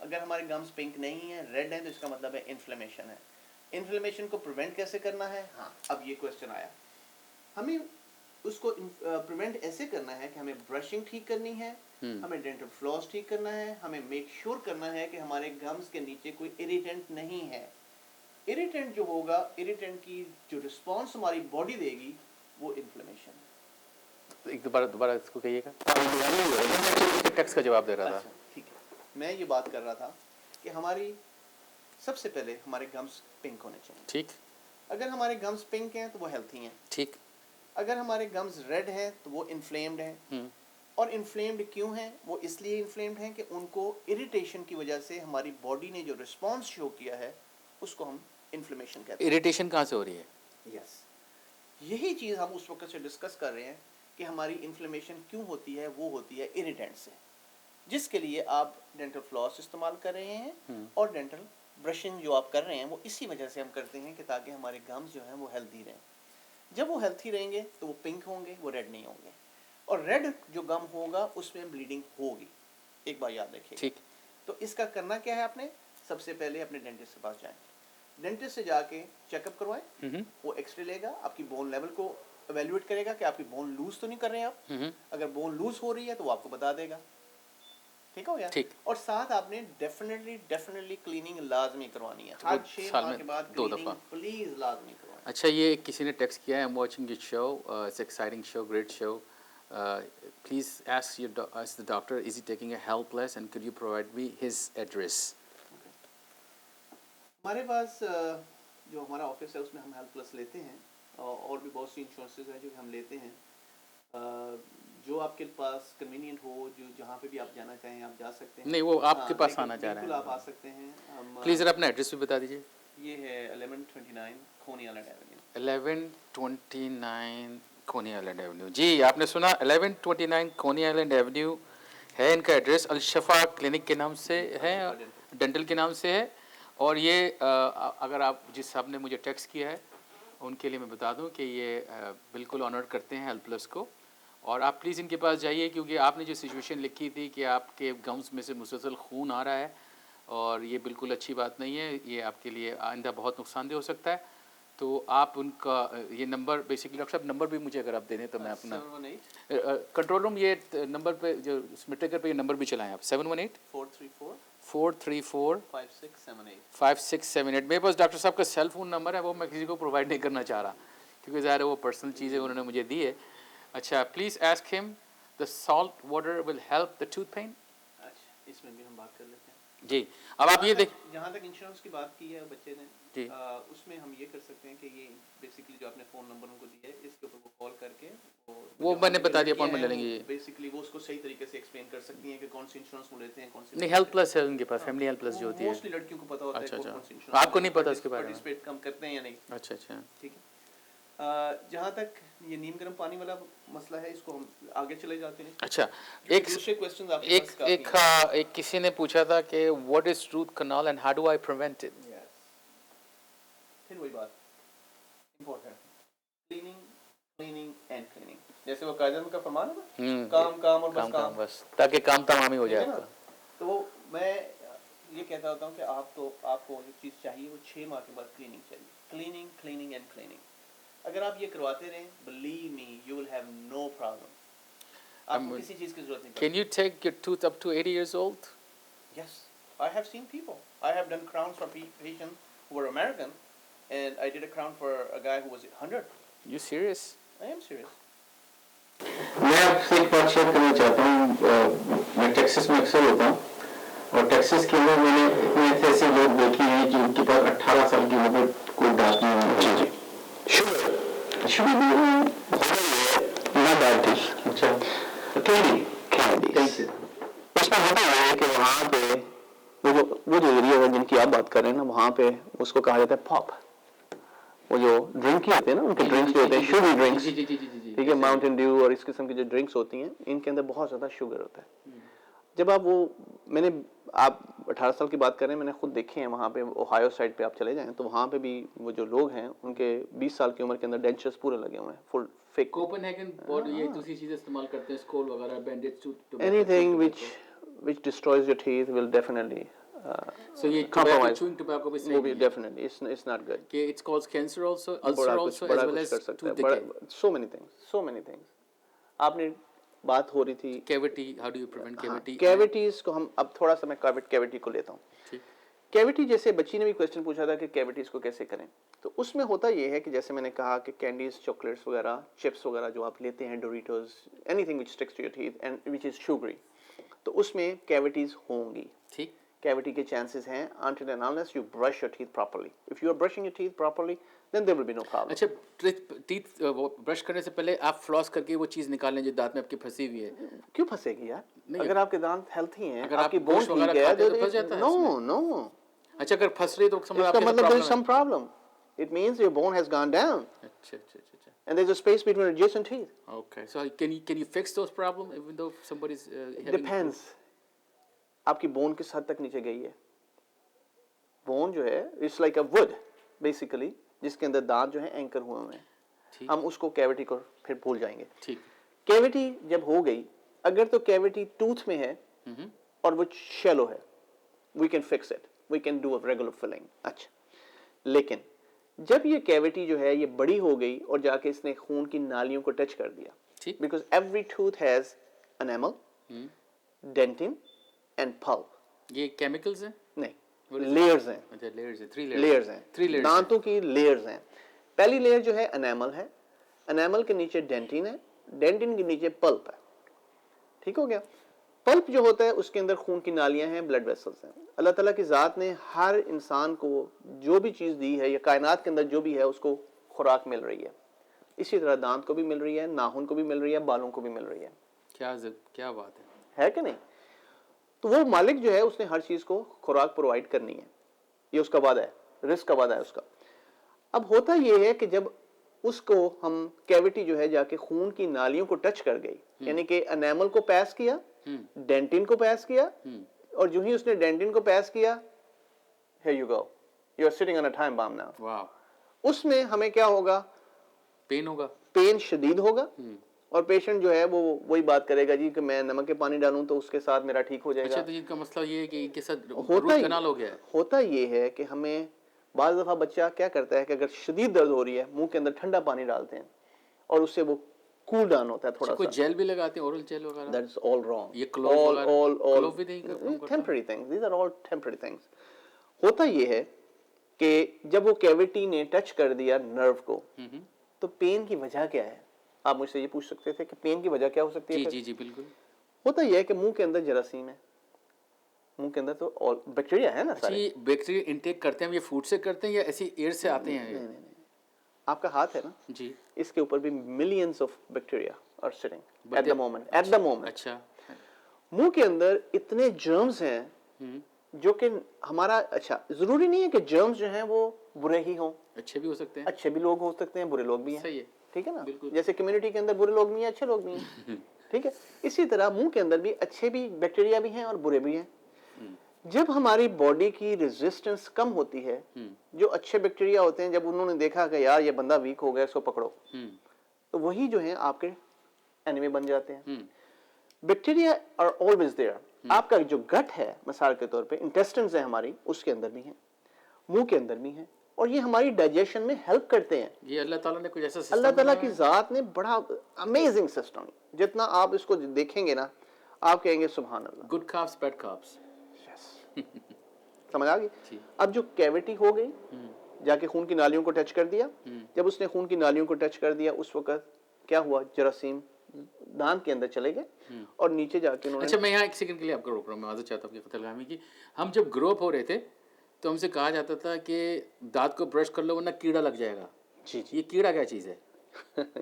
अगर हमारे गम्स पिंक नहीं है, रेड है, तो इसका मतलब है इन्फ्लेमेशन है। इन्फ्लेमेशन को प्रिवेंट कैसे करना है? हाँ, अब ये क्वेश्चन आया। हमें उसको प्रिवेंट ऐसे करना है कि हमें ब्रशिंग ठीक करनी है, हमें डेंटल फ्लॉस ठीक करना है, हमें मेक श्योर करना है कि हमारे गम्स के नीचे कोई इरिटेंट नहीं है। इरिटेंट जो होगा, इरिटेंट की जो रिस्पॉन्स हमारी बॉडी देगी, वो इन्फ्लेमेशन है। एक दोबारा इसको कहिएगा। टेक्स्ट का जवाब दे रहा था। अच्छा, ठीक है। मैं ये बात कर रहा था कि हमारी सबसे पहले हमारे गम्स पिंक होने चाहिए। ठीक अगर हमारे गम्स पिंक हैं तो वो हेल्थी हैं। ठीक। अगर हमारे गम्स रेड हैं तो वो इन्फ्लेम्ड हैं। और इन्फ्लेम्ड क्यों हैं? वो इसलिए इन्फ्लेम्ड हैं कि उनको इरिटेशन की वजह से हमारी बॉडी ने जो रिस्पॉन्स शो किया है, उसको हम इन्फ्लेमेशन कहते हैं। इरिटेशन कहाँ से हो रही है? यस, यही चीज़ हम उस वक्त से डिस्कस कर रहे हैं कि हमारी इन्फ्लेमेशन क्यों होती है। वो होती है इरिटेंट से, जिसके लिए आप डेंटल फ्लॉस इस्तेमाल कर रहे हैं और डेंटल ब्रशिंग जो आप कर रहे हैं वो इसी वजह से हम करते हैं कि ताकि हमारे गम्स जो हैं वो हेल्दी रहें। जब वो हेल्थी रहेंगे तो वो पिंक होंगे, वो रेड नहीं होंगे। और रेड जो गम होगा उसमें ब्लीडिंग होगी, एक बार याद रखिए। ठीक। तो इसका करना क्या है? आपने सबसे पहले अपने डेंटिस्ट के पास जाएं, डेंटिस्ट से जाके चेकअप करवाएं। वो एक्सरे लेगा, आपकी बोन लेवल को एवेल्युएट करेगा कि आपकी बोन लूज तो नहीं कर रहे हैं आप। अगर बोन लूज हो रही है तो वो आपको बता देगा। ठीक हो गया? ठीक। और साथ आपने डेफिनेटली क्लीनिंग लाजमी करवानी है। हर 6 साल माह में के बाद 2 क्लीनिंग दफ़ा। प्लीज लाजमी करवाएं। अच्छा, ये किसी ने टेक्स्ट किया है, I am watching your show, it's exciting show, great show, please ask the doctor is he taking a helpless and could you provide me his address? हमारे पास जो हमारा ऑफिस है उसमें हम हेल्प प्लस लेते हैं, और भी बहुत सी इंश्योरेंसेज हैं जो हम लेते हैं। जो आपके पास कन्वीनियंट हो, जो जहाँ पे भी आप जाना चाहें आप जा सकते हैं। नहीं, वो आपके पास लेकिन आना चाह रहे बिल्कुल हैं। आप आ सकते हैं। हम प्लीज़ ज़रा अपना एड्रेस भी बता दीजिए। ये है 1129 खोनी आइलैंड एवेन्यू। 1129 कोनी आइलैंड एवेन्यू। जी, आपने सुना, 1129 कोनी आइलैंड एवेन्यू है इनका एड्रेस। अलशफा क्लिनिक के नाम से है, डेंटल के नाम से है। और ये अगर आप जिस साहब ने मुझे टेक्स्ट किया है उनके लिए मैं बता दूं कि ये बिल्कुल ऑनर करते हैं हेल्प प्लस को। और आप प्लीज़ इनके पास जाइए, क्योंकि आपने जो सिचुएशन लिखी थी कि आपके गम्स में से मुसलसल खून आ रहा है, और ये बिल्कुल अच्छी बात नहीं है। ये आपके लिए आइंदा बहुत नुकसानदेह हो सकता है। तो आप उनका ये नंबर, बेसिकली डॉक्टर साहब नंबर भी मुझे अगर आप दे दें तो मैं अपना कंट्रोल रूम, ये नंबर पे जो स्मिटेकर पे ये नंबर भी चलाएं आप, 718 434 5678। मेरे पास डॉक्टर साहब का सेल फ़ोन नंबर है, वो मैं किसी को प्रोवाइड नहीं करना चाह रहा, क्योंकि ज़ाहिर है वो पर्सनल चीज़ें उन्होंने मुझे दी है। अच्छा, please ask him the salt water will help the tooth pain. अच्छा, इसमें भी हम बात कर लेते हैं। जी, अब आप ये देख, जहाँ तक इंश्योरेंस की बात की है बच्चे ने जी, उसमें हम ये कर सकते हैं कि ये बेसिकली जो आपने फ़ोन नंबर उनको दिया है, इसके ऊपर वो कॉल करके वो मैंने बता दिया, अपॉइंटमेंट ले लेंगे। बेसिकली वो उसको सही तरीके से एक्सप्लेन कर सकती हैं कि कौन सी इंश्योरेंस वो लेते हैं, कौन सी नहीं हेल्प प्लस है उनके पास, फैमिली हेल्प प्लस जो होती है। मोस्टली लड़कियों को पता होता है अच्छा, कौन अच्छा। कौन सी इंश्योरेंस आपको नहीं पता इसके बारे में? पार्टिसिपेट कम करते हैं या नहीं। अच्छा अच्छा, ठीक है। जहाँ तक ये नीम गर्म पानी वाला मसला है, इसको हम आगे चले जाते हैं। अच्छा, एक दूसरे क्वेश्चंस आपके पास काफी एक एक किसी ने पूछा था कि what is root canal and how do I prevent it? हैं। फिर वही बात इम्पोर्टेंट, क्लीनिंग एंड क्लीनिंग। जैसे वो कायदे का फरमान है ना, काम काम और बस काम, बस, ताकि काम तमाम ही हो जाए आपका। तो मैं ये कहता होता हूँ कि आपको जो चीज़ चाहिए वो 6 माह के बाद क्लीनिंग चाहिए। Cleaning and cleaning. अगर आप ये करवाते रहें, believe me you will have no problem. आपको किसी चीज़ की जरूरत नहीं। Can you take your tooth up to 80 years old? Yes, I have seen people. I have done crowns for patients who were American, and I did a crown for a guy who was 100. You serious? I am serious. मैं आपसे एक बात share करना चाहता हूँ। मैं Texas में अक्सर होता हूँ और टेक्सास के अंदर मैंने इतने ऐसे लोग देखे हैं जिनके पास 18 साल की उम्र में कोई दांत नहीं है। जी शुगर ना डायबिटीज। अच्छा कैंडी उसमें होता है कि वहाँ पे वो जो एरिया है जिनकी आप बात कर रहे हैं ना, वहाँ पे उसको कहा जाता है पॉप। वो जो ड्रिंक होते हैं ना, उनके ड्रिंक्स होते हैं शुगर ड्रिंक्स, ठीक है, माउंटेन ड्यू और इस किस्म की जो ड्रिंक्स होती हैं, इनके अंदर बहुत ज़्यादा शुगर होता है। जब आप आप 18 साल की बात कर रहे हैं, मैंने खुद देखे हैं वहाँ पे, ओहायो साइड पे आप चले जाएं तो वहाँ पे भी वो जो लोग हैं उनके 20 साल की उम्र के अंदर डेंचर्स पूरे लगे हुए हैं, फुल फेक। कोपेनहेगन बहुत ये दूसरी चीजें इस्तेमाल करते हैं, स्कोल वगैरह, bandage to anything which destroys your teeth will definitely so ये compromise. chewing tobacco भी वो सही भी नहीं है definitely it's not good. कि it's causes cancer also, बड़ा ulcer कुछ also, as बड़ा well कुछ as कर सकता tooth है, decay. so many things. आपने बात हो रही थी Cavity, how do you prevent cavity? Cavities को, हम अब थोड़ा सा मैं कैविटी को लेता हूँ। ठीक। कैविटी, जैसे बच्ची ने भी क्वेश्चन पूछा था कि कैविटीज को कैसे करें, तो उसमें होता ये है कि जैसे मैंने कहा कि कैंडीज, चॉकलेट्स वगैरह, चिप्स वगैरह जो आप लेते हैं, Doritos, anything which sticks to your teeth and which is sugary, तो उसमें कैविटीज होंगी। ठीक। कैविटी के चांसेस हैं until and unless you brush your teeth properly. If you are brushing your teeth properly, then there will be no problem. अच्छा, teeth वो brush करने से पहले आप फ्लॉस करके वो चीज निकाल लें जो दांत में आपके फंसी हुई है। क्यों फंसेगी यार? नहीं, अगर आपके दांत हेल्थी हैं, अगर आपकी आप बोन गोश्त ठीक वगैरह है, खाते हैं तो फंस जाता है नो नो, अच्छा, अगर फंस रही है तो समझ इसका आपके मतलब there is problem some problem. It means your bone has gone down है। अच्छा अच्छा अच्छा अच्छा। and there's a space between adjacent teeth. Okay, so can you fix those problems even though somebody's having Depends. आपकी bone किस हद तक नीचे गई है। बोन जो है it's like a would basically, जिसके अंदर दांत जो है एंकर हुए हुए हैं, ठीक। हम उसको कैविटी को फिर भूल जाएंगे। ठीक। कैविटी जब हो गई, अगर तो कैविटी टूथ में है और वो शैलो है, we can fix it, we can do a regular filling. अच्छा, लेकिन जब ये कैविटी जो है ये बड़ी हो गई और जाके इसने खून की नालियों को टच कर दिया, ठीक। Because every tooth has enamel, dentin and pulp. ये केमिकल्स हैं? नहीं, लेयर्स हैं। अच्छा, लेयर्स है, 3 लेयर्स हैं, 3 लेयर्स दांतों की लेयर्स हैं। पहली लेयर जो है एनामल है, एनामल के नीचे डेंटिन है, डेंटिन के नीचे पल्प है। ठीक हो गया? पल्प जो होता है उसके अंदर खून की नालियां हैं, ब्लड वेसल्स हैं। अल्लाह ताला की ज़ात ने हर इंसान को जो भी चीज़ दी है या कायनात के अंदर जो भी है उसको खुराक मिल रही है। इसी तरह दांत को भी मिल रही है, नाखून को भी मिल रही है, बालों को भी मिल रही है। क्या बात है कि नहीं? तो वो मालिक जो है उसने हर चीज़ को खुराक प्रोवाइड करनी है, ये उसका वादा है, रिस्क का वादा है उसका। अब होता ये है कि जब उसको हम कैविटी जो है जाके खून की नालियों को टच कर गई, यानी कि एनामल को पास किया, डेंटिन को पास किया, और जो ही उसने डेंटिन को पास किया, here you go, you are sitting on a time bomb now. वाह। उसमें हमें क्या होगा? पेन होगा, पेन शदीद होगा, और पेशेंट जो है वो वही बात करेगा जी कि मैं नमक के पानी डालूं तो उसके साथ मेरा ठीक हो जाएगा। अच्छा, तो इनका मसला ये है कि इनके साथ रूट कनाल हो गया है। होता ये है कि हमें बाज़ दफ़ा बच्चा क्या करता है कि अगर शदीद दर्द हो रही है, मुंह के अंदर ठंडा पानी डालते हैं और उससे वो कूल डाउन होता है थोड़ा सा। कोई जेल भी लगाते हैं, ओरल जेल वगैरह? That's all wrong. ये क्लोव भी नहीं करता? Temporary things. These are all temporary things. होता ये है कि जब वो कैविटी ने टच कर दिया नर्व को, तो पेन की वजह क्या है? आप मुझसे ये पूछ सकते थे कि पेन की वजह क्या हो सकती है? जी जी बिल्कुल। होता ये है कि मुंह के अंदर जरासीम है, मुंह के अंदर तो बैक्टीरिया है ना सारे। ये बैक्टीरिया इंटेक करते हैं हम, ये फूड से करते हैं या ऐसी एयर से आते हैं? नहीं, आपका हाथ है ना जी, इसके ऊपर भी millions of bacteria are sitting at the moment. अच्छा, मुंह के अंदर इतने जर्म्स हैं जो कि हमारा, अच्छा जरूरी नहीं है कि जर्म्स जो हैं वो बुरे ही हों, अच्छे भी हो सकते हैं, अच्छे भी लोग हो सकते हैं, बुरे लोग भी हैं। सही है, ठीक है ना? बिल्कुल। जैसे कम्युनिटी के अंदर बुरे लोग भी हैं, अच्छे लोग भी हैं। ठीक है, इसी तरह मुंह के अंदर भी अच्छे भी बैक्टीरिया भी हैं और बुरे भी हैं। जब हमारी बॉडी की रेजिस्टेंस कम होती है, जो अच्छे बैक्टीरिया होते हैं, जब उन्होंने देखा कि यार ये बंदा वीक हो गया, इसको पकड़ो, तो वही जो है आपके एनिमी बन जाते हैं। Bacteria are always there. आपका जो गट है, मिसाल के तौर पे इंटेस्टाइन्स है हमारी, उसके अंदर भी है, मुंह के अंदर भी है, और ये हमारी डाइजेशन में हेल्प करते हैं। ये अल्लाह ताला ने कुछ ऐसा सिस्टम, अल्लाह ताला की ज़ात ने बड़ा अमेजिंग सिस्टम, जितना आप इसको देखेंगे ना आप कहेंगे सुभान अल्लाह। गुड कार्ब्स, बैड कार्ब्स, समझ आ गई? अब जो कैविटी हो गई, जाके खून की नालियों को टच कर दिया। जब उसने खून की नालियों को टच कर दिया उस वक्त क्या हुआ, जरासीम दांत के अंदर चले गए और नीचे जाके उन्होंने। अच्छा, मैं यहाँ एक सेकंड के लिए आपको रोक रहा हूँ, मैं माजूर चाहता हूँ आपकी क़त्लगामी की। हम जब ग्रो अप हो रहे थे तो हमसे कहा जाता था कि दांत को ब्रश कर लो वरना कीड़ा लग जाएगा। जी ये कीड़ा क्या चीज़ है?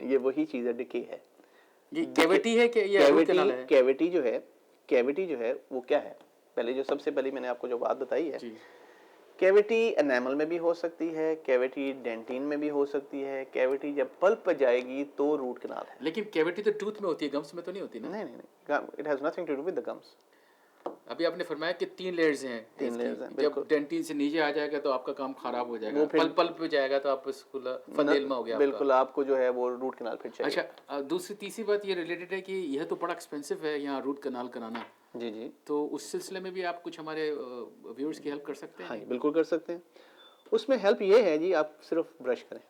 ये वही चीज़ है, डिके है। ये कैविटी है कि ये रूट कैनाल है? कैविटी जो है वो क्या है, पहले जो सबसे पहले मैंने आपको जो बात बताई है, जी। कैविटी एनामल में भी हो सकती है, कैविटी डेंटिन में भी हो सकती है, कैविटी जब पल्प पर जाएगी तो रूट कैनाल है। लेकिन कैविटी तो टूथ में होती है, गम्स में तो नहीं होती ना? नहीं, it has nothing to do with the gums. अभी आपने फरमाया कि 3 लेयर्स हैं। 3 layers हैं, जब बिल्कुल। डेंटिन से नीचे आ जाएगा तो आपका काम खराब हो जाएगा, वो फिर- पल्प पे जाएगा तो आप फंदेलमा हो गया आपका। बिल्कुल, आपको जो है वो रूट कैनाल फिर चाहिए। अच्छा, दूसरी तीसरी बात ये रिलेटेड है कि यह तो बड़ा एक्सपेंसिव है यहाँ रूट कैनाल कराना, जी तो उस सिलसिले में भी आप कुछ हमारे व्यूअर्स की हेल्प कर सकते हैं? हाँ, बिल्कुल कर सकते हैं। उसमें हेल्प ये है जी, आप सिर्फ ब्रश करें।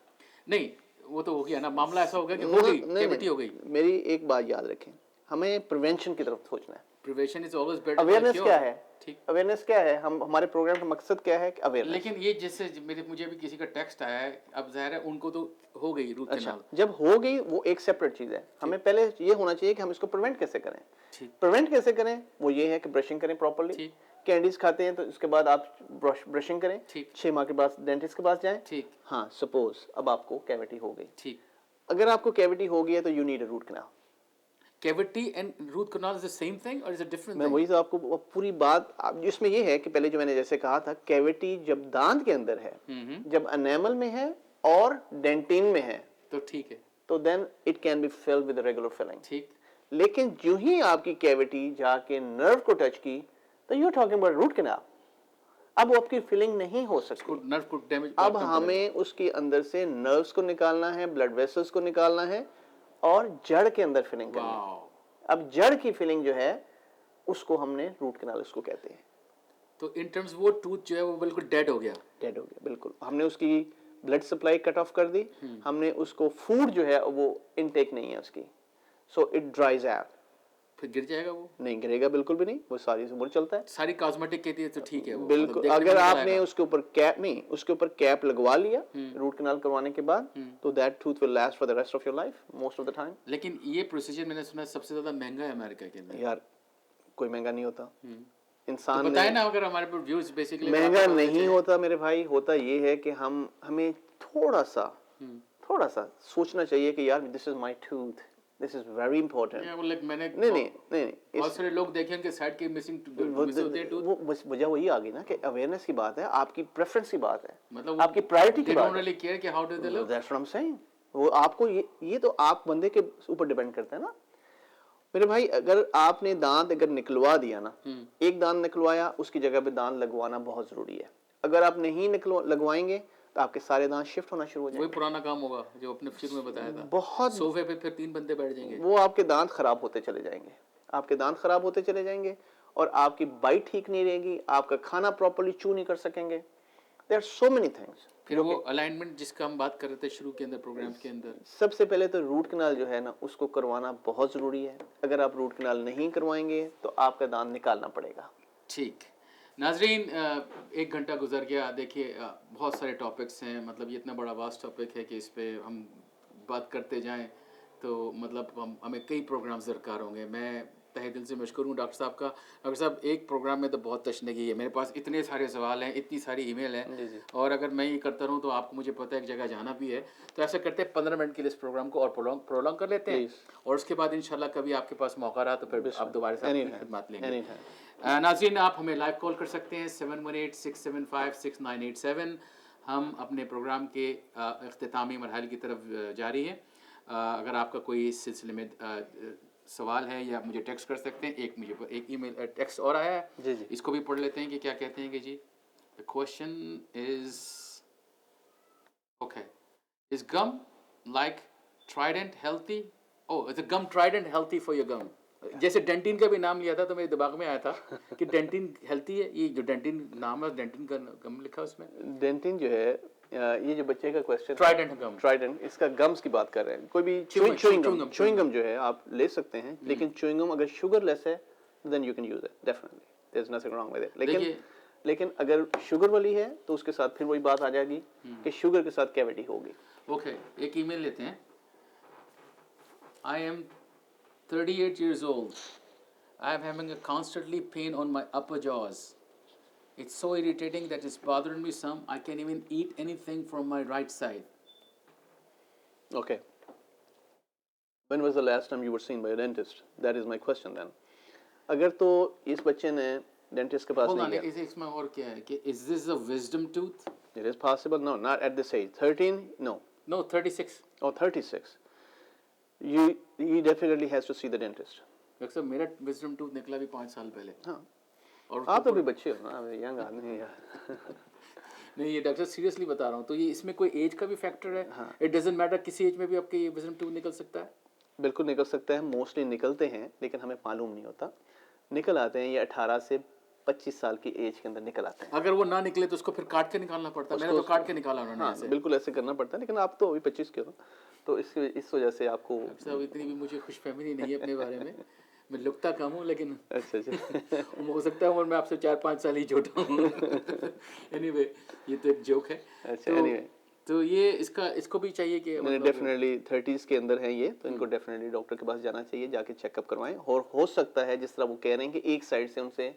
नहीं, वो तो हो गया ना, मामला ऐसा हो गया कि हो नहीं, गई नहीं, कैविटी हो गई। मेरी एक बात याद रखें, हमें प्रिवेंशन की तरफ सोचना है। Prevention is always better. Awareness क्या है? ठीक। अवेयरनेस क्या है? हमारे प्रोग्राम का मकसद क्या है कि अवेयरनेस। लेकिन ये जैसे मुझे भी किसी का टेक्स्ट आया है, अब जाहिर है उनको तो हो गई रूट अच्छा, कैनाल। जब हो गई वो एक सेपरेट चीज है। हमें पहले ये होना चाहिए कि हम इसको प्रिवेंट कैसे करें। ठीक। प्रिवेंट कैसे करें, वो ये है कि ब्रशिंग करें प्रॉपर्ली। ठीक। कैंडीज खाते हैं तो उसके बाद आप ब्रशिंग करें। ठीक। 6 माह के बाद डेंटिस्ट के पास जाएं। ठीक। हाँ, सपोज अब आपको कैविटी हो गई। ठीक। अगर आपको कैविटी हो गई है तो you need a root canal. Cavity and root canal is the same thing और इज अ डिफरेंट मैं थिंग? वही तो आपको वो पूरी बात इसमें ये है कि पहले जो मैंने जैसे कहा था, कैविटी जब दांत के अंदर है, जब एनामल में है और डेंटिन में है तो ठीक है। तो then it can be filled with regular filling. ठीक। लेकिन जो ही आपकी कैविटी जाके नर्व को टच की तो you are talking about root canal. अब वो आपकी फिलिंग नहीं हो सकती। नर्व को डैमेज। अब हमें उसके अंदर से नर्व्स को निकालना है, ब्लड वेसल्स को निकालना है और जड़ के अंदर फिलिंग करनी है। अब जड़ की फिलिंग जो है उसको हमने रूट कैनाल उसको कहते हैं। तो इन टर्म्स वो टूथ जो है वो बिल्कुल डेड हो गया। डेड हो गया, बिल्कुल। हमने उसकी ब्लड सप्लाई कट ऑफ कर दी। हमने उसको फूड जो है वो इनटेक नहीं है उसकी, सो इट ड्राइज आउट। फिर गिर जाएगा वो? नहीं गिरेगा, बिल्कुल भी नहीं, वो सारी उम्र चलता है। सारी कॉस्मेटिक कहती है तो ठीक है वो, बिल्कुल। मतलब अगर आपने उसके ऊपर कैप नहीं, उसके ऊपर कैप लगवा लिया रूट कैनाल करवाने के बाद, तो that tooth will last for the rest of your life most of the time. लेकिन ये प्रोसीजर मैंने सुना है सबसे ज्यादा महंगा है अमेरिका के अंदर। यार कोई महंगा नहीं होता। इंसान तो बताए ना, अगर हमारे पर व्यूज बेसिकली महंगा नहीं होता मेरे भाई। होता ये है कि हमें थोड़ा सा सोचना चाहिए कि यार this is my tooth, this is very important. मैंने नहीं बहुत सारे लोग देखे उनके साइड के मिसिंग होते हैं टूथ। वो वजह वही आ गई ना कि अवेयरनेस की बात है, आपकी प्रेफरेंस की बात है, मतलब आपकी प्रायोरिटी की बात है। रियली केयर कि how do they look. That's what I am saying. वो आपको ये तो आप बंदे के ऊपर डिपेंड करता है ना मेरे भाई। अगर आपने दांत अगर निकलवा दिया ना, एक दांत निकलवाया, उसकी जगह पे दांत लगवाना बहुत जरूरी है। अगर आप नहीं लगवाएंगे तो आपके सारे दांत शिफ्ट होना शुरू हो जाएंगे। वही पुराना काम होगा जो अपने शुरू में बताया था। बहुत सोफे पे फिर 3 बंदे बैठ जाएंगे, वो आपके दांत खराब होते चले जाएंगे, आपके दांत खराब होते चले जाएंगे और आपकी बाइट ठीक नहीं रहेगी, आपका खाना प्रॉपर्ली चू नहीं कर सकेंगे। There are so many things. फिर वो अलाइनमेंट जिसका हम बात कर रहे थे शुरू के अंदर प्रोग्राम के अंदर, सबसे पहले तो रूट कैनाल जो है ना उसको करवाना बहुत ज़रूरी है। अगर आप रूट कैनाल नहीं करवाएंगे तो आपका दांत निकालना पड़ेगा। ठीक। नाजरीन, 1 घंटा गुजर गया। देखिए बहुत सारे टॉपिक्स हैं, मतलब ये इतना बड़ा वास्ट टॉपिक है कि इस पे हम बात करते जाएं तो मतलब हमें कई प्रोग्राम्स दरकार होंगे। मैं तहे दिल से मशकूर हूँ डॉक्टर साहब का। डॉक्टर साहब, एक प्रोग्राम में तो बहुत तशनगी है, मेरे पास इतने सारे सवाल हैं, इतनी सारी ईमेल हैं, और अगर मैं ये करता रहूँ तो आपको मुझे पता है एक जगह जाना भी है। तो ऐसा करते हैं 15 मिनट के लिए इस प्रोग्राम को और प्रोलॉन्ग कर लेते हैं, और उसके बाद इंशाल्लाह कभी आपके पास मौका रहा तो फिर आप दोबारा से अपनी खिदमत लेंगे। नाज़रीन, आप हमें लाइव कॉल कर सकते हैं 718-675-6987। हम अपने प्रोग्राम के इख्तितामी मरहल की तरफ जारी हैं। अगर आपका कोई इस सिलसिले में सवाल है या मुझे टेक्स्ट कर सकते हैं। एक ईमेल टेक्स्ट और आया है, इसको भी पढ़ लेते हैं कि क्या कहते हैं कि जी, the question is okay, is gum like Trident healthy? Oh, is gum Trident healthy for your gum? जैसे डेंटिन का भी नाम लिया था तो मेरे दिमाग में आया था कि डेंटिन हेल्थी है। ये जो डेंटिन नाम है, डेंटिन का गम लिखा उसमें। डेंटिन जो है, ये जो बच्चे का क्वेश्चन, ट्राइडेंट, इसका गम्स की बात कर रहे हैं। कोई भी च्युइंग गम जो है आप ले सकते हैं, लेकिन च्युइंग गम अगर शुगर लेस है then you can use it definitely, there is nothing wrong with it. लेकिन लेकिन अगर शुगर वाली है तो उसके साथ फिर वही बात आ जाएगी कि शुगर के साथ कैविटी होगी। ओके, एक ईमेल लेते हैं। I am 38 years old. I am having a constantly pain on my upper jaws. It's so irritating that it's bothering me some. I can't even eat anything from my right side. Okay. When was the last time you were seen by a dentist? That is my question then. अगर तो इस बच्चे ने dentist के पास Hold नहीं on, गया, इसमें और क्या है कि is this a wisdom tooth? it is possible. No, not at this age. 13, no. No, 36. Or 36. You definitely has to see the dentist. Doctor साहब मेरा wisdom tooth निकला भी 5 साल पहले। हाँ, और आप तो भी बच्चे हो ना, यंग आदमी हैं यार। नहीं, ये डॉक्टर सीरियसली बता रहा हूँ, तो ये इसमें कोई एज का भी फैक्टर है? इट डजंट मैटर, किसी एज में भी आपके ये विजडम टूथ निकल सकता है? बिल्कुल निकल सकता है, मोस्टली निकलते हैं लेकिन हमें मालूम नहीं होता। निकल आते हैं, ये 18 से 25 साल की एज के अंदर निकल आते हैं। अगर वो ना निकले तो उसको फिर काट के निकालना पड़ता है? मैंने तो काट के निकाला उन्होंने। हाँ, बिल्कुल ऐसे करना पड़ता है, लेकिन आप तो अभी 25 के हो, तो इस वजह से आपको साहब इतनी भी मुझे खुशफहमी नहीं है अपने बारे में। मैं लुकता कम हूँ, लेकिन अच्छा हो सकता है मैं आपसे 4-5 साल ही छोटा हूँ। एनीवे, ये तो एक जोक है। अच्छा, anyway. तो ये इसको भी चाहिए कि डेफिनेटली 30s के अंदर हैं ये, तो इनको डेफिनेटली डॉक्टर के पास जाना चाहिए, जाके चेकअप करवाएं। और हो सकता है जिस तरह वो कह रहे हैं कि एक साइड से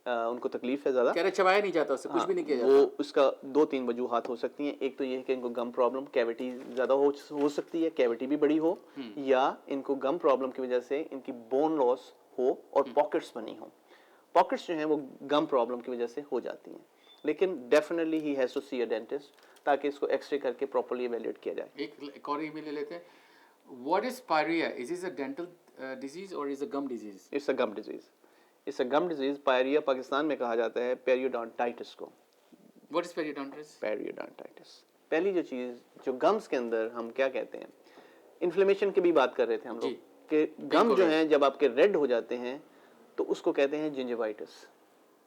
उनको तकलीफ है ज़्यादा, कह रहे चबाया नहीं जाता, उससे कुछ भी नहीं किया जाता। वो उसका 2-3 वजूहात हो सकती हैं। एक तो ये है कि इनको गम प्रॉब्लम, कैविटी ज़्यादा हो सकती है, कैविटी भी बड़ी हो, या इनको गम प्रॉब्लम की वजह से इनकी बोन लॉस हो और पॉकेट्स बनी हो। पॉकेट्स जो हैं वो गम प्रॉब्लम की वजह से हो जाती हैं, लेकिन definitely he has to see a dentist ताकि इसको एक्सरे करके प्रॉपर्ली एवेल्यूएट किया जाए। एक और ईमेल ले लेते हैं। What is pyorrhoea? Is it a dental disease और is a gum disease? It's a gum disease. It's a gum disease. Pyorrhoea Pakistan में कहा जाता है पेरियोडोंटाइटिस को। What is periodontitis? पेरियोडोंटाइटिस पहली जो चीज़ जो गम्स के अंदर हम क्या कहते हैं, इन्फ्लेमेशन की भी बात कर रहे थे हम लोग कि गम जो हैं जब आपके रेड हो जाते हैं तो उसको कहते हैं जिंजिवाइटिस।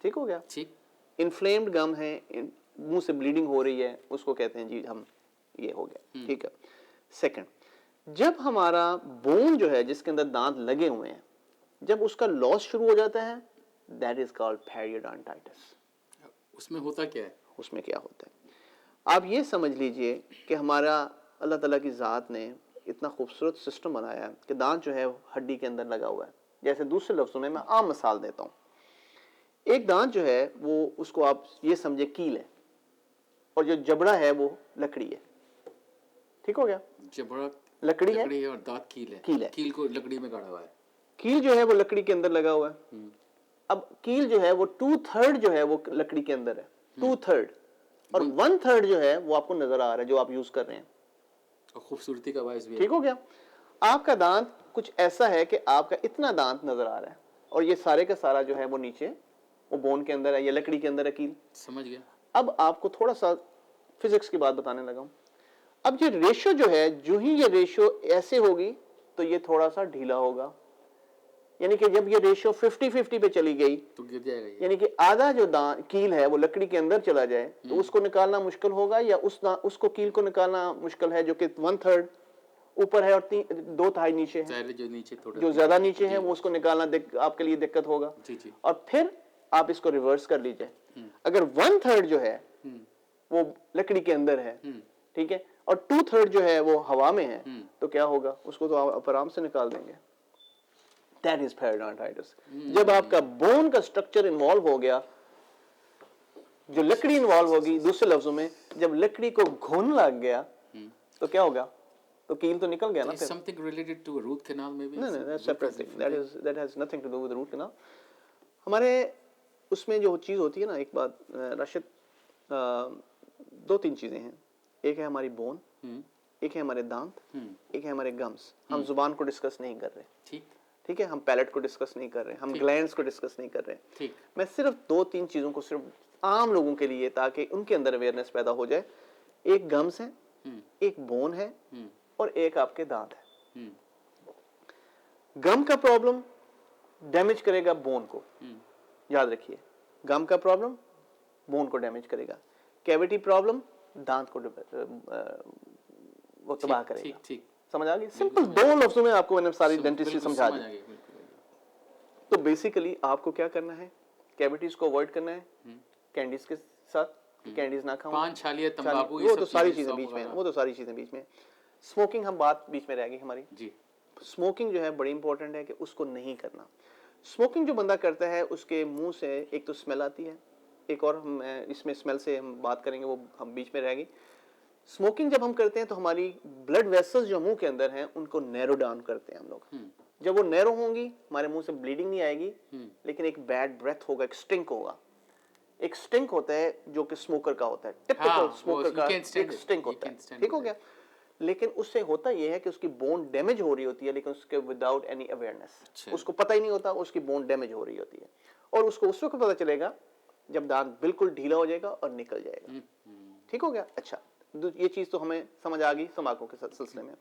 ठीक हो गया? ठीक। इन्फ्लेम्ड गम है, मुंह से ब्लीडिंग हो रही है, उसको कहते हैं जी हम ये हो गया। ठीक है। सेकंड, जब हमारा बोन जो है जिसके अंदर दांत लगे हुए हैं, जब उसका लॉस शुरू हो जाता है, दैट इज कॉल्ड पेरियोडोंटाइटिस। उसमें होता क्या है? उसमें क्या होता है, आप ये समझ लीजिए कि हमारा अल्लाह ताला की ज़ात ने इतना खूबसूरत सिस्टम बनाया है कि दांत जो है हड्डी के अंदर लगा हुआ है। जैसे दूसरे लफ्ज़ों में मैं आम मिसाल देता हूँ, एक दांत जो है वो उसको आप ये समझे कील है, और जो जबड़ा है वो लकड़ी है। ठीक हो गया? जबड़ा लकड़ी है और दांत कील है। कील है। कील को लकड़ी में गाड़ा हुआ है। कील जो है वो लकड़ी के अंदर लगा हुआ है। अब कील जो है वो 2/3 जो है वो लकड़ी के अंदर है, 2/3, और 1/3 जो है वो आपको नजर आ रहा है जो आप यूज कर रहे हैं। और खूबसूरती का बायस भी है। ठीक हो गया? आपका दांत कुछ ऐसा है कि आपका इतना दांत नजर आ रहा है, और ये सारे का सारा जो है वो नीचे वो बोन के अंदर है, ये लकड़ी के अंदर है कील। समझ गया। अब आपको थोड़ा सा फिजिक्स की बात बताने लगा हूं। अब ये रेशियो जो है, जो ही ये रेशियो ऐसे होगी तो ये थोड़ा सा ढीला होगा, यानी कि जब ये रेशियो 50-50 पे चली गई तो गिर जाएगा ये। यानी कि आधा जो कील है वो लकड़ी के अंदर चला जाए तो उसको निकालना मुश्किल होगा, या उसको कील को निकालना मुश्किल है जो कि 1/3 ऊपर है और 2/3 नीचे है। जो नीचे थोड़ा जो ज्यादा नीचे है वो उसको निकालना आपके लिए दिक्कत होगा। जी। और फिर आप इसको रिवर्स कर लीजिए, अगर 1/3 जो है वो लकड़ी के अंदर है, ठीक है, और 2/3 जो है वो हवा में है, तो क्या होगा, उसको तो आप आराम से निकाल देंगे। That is periodontitis। जब आपका बोन का स्ट्रक्चर इन्वॉल्व हो गया, जो लकड़ी इन्वॉल्व होगी, दूसरे लफ्जों में जब लकड़ी को घुन लग गया तो क्या होगा, तो कील तो निकल गया ना। फिर something related to a root canal maybe? No, that's separate thing. That has nothing to do with the root canal। हमारे उसमें जो चीज़ होती है ना, एक बात राशिद, 2-3 चीज़ें हैं। एक है हमारी बोन, एक है हमारे दांत, एक है हमारे गम्स। हम जुबान को डिस्कस नहीं कर रहे, ठीक है, हम पैलेट को डिस्कस नहीं कर रहे, हम ग्लैंड्स को डिस्कस नहीं कर रहे। ठीक। मैं सिर्फ 2-3 चीज़ों को सिर्फ आम लोगों के लिए, ताकि उनके अंदर अवेयरनेस पैदा हो जाए। एक गम्स है, एक बोन है, और एक आपके दांत है। गम का प्रॉब्लम डैमेज करेगा बोन को, याद रखिए, गम का प्रॉब्लम बोन को डैमेज करेगा। कैविटी प्रॉब्लम दांत को वो तबाह करेगा। ठीक। समझ आ गई? सिंपल 2 लफ्जों में आपको मैंने सारी डेंटिस्ट्री समझा दी। तो बेसिकली आपको क्या करना है, कैविटीज को अवॉइड करना है, कैंडीज के साथ, कैंडीज ना खाऊं, पान, छालिया, तंबाकू, ये वो सब तो सारी चीजें, चीज़ें सौंफ बीच में, वगैरह। वो तो सारी चीज़ें बीच में। स्मोकिंग हम बात बीच में रह गई हमारी। जी स्मोकिंग जो है बड़ी इंपॉर्टेंट है कि उसको नहीं करना। स्मोकिंग जो बंदा करता है उसके मुंह से एक तो स्मेल आती है, एक और हम इसमें स्मेल से हम बात करेंगे, वो हम बीच में रह गई। स्मोकिंग जब हम करते हैं तो हमारी ब्लड वेसल्स जो मुंह के अंदर हैं उनको नैरो डाउन करते हैं हम लोग। जब वो नैरो होंगी हमारे मुंह से ब्लीडिंग नहीं आएगी, लेकिन एक बैड ब्रेथ होगा, एक स्टिंक होगा। एक स्टिंक होता है जो कि स्मोकर का होता है, टिपिकल हाँ, स्मोकर वो का you can't stand एक it, स्टिंक you होता है, can't stand ठीक हो it. गया। लेकिन उससे होता यह है कि उसकी बोन डैमेज हो रही होती है, लेकिन उसके विदाउट एनी अवेयरनेस, अच्छा। उसको पता ही नहीं होता उसकी बोन डैमेज हो रही होती है, और उसको उस वक्त पता चलेगा जब दांत बिल्कुल ढीला हो जाएगा और निकल जाएगा। ठीक हो गया। अच्छा, ये चीज़ तो हमें समझ आ गई तंबाकू के सिलसिले में।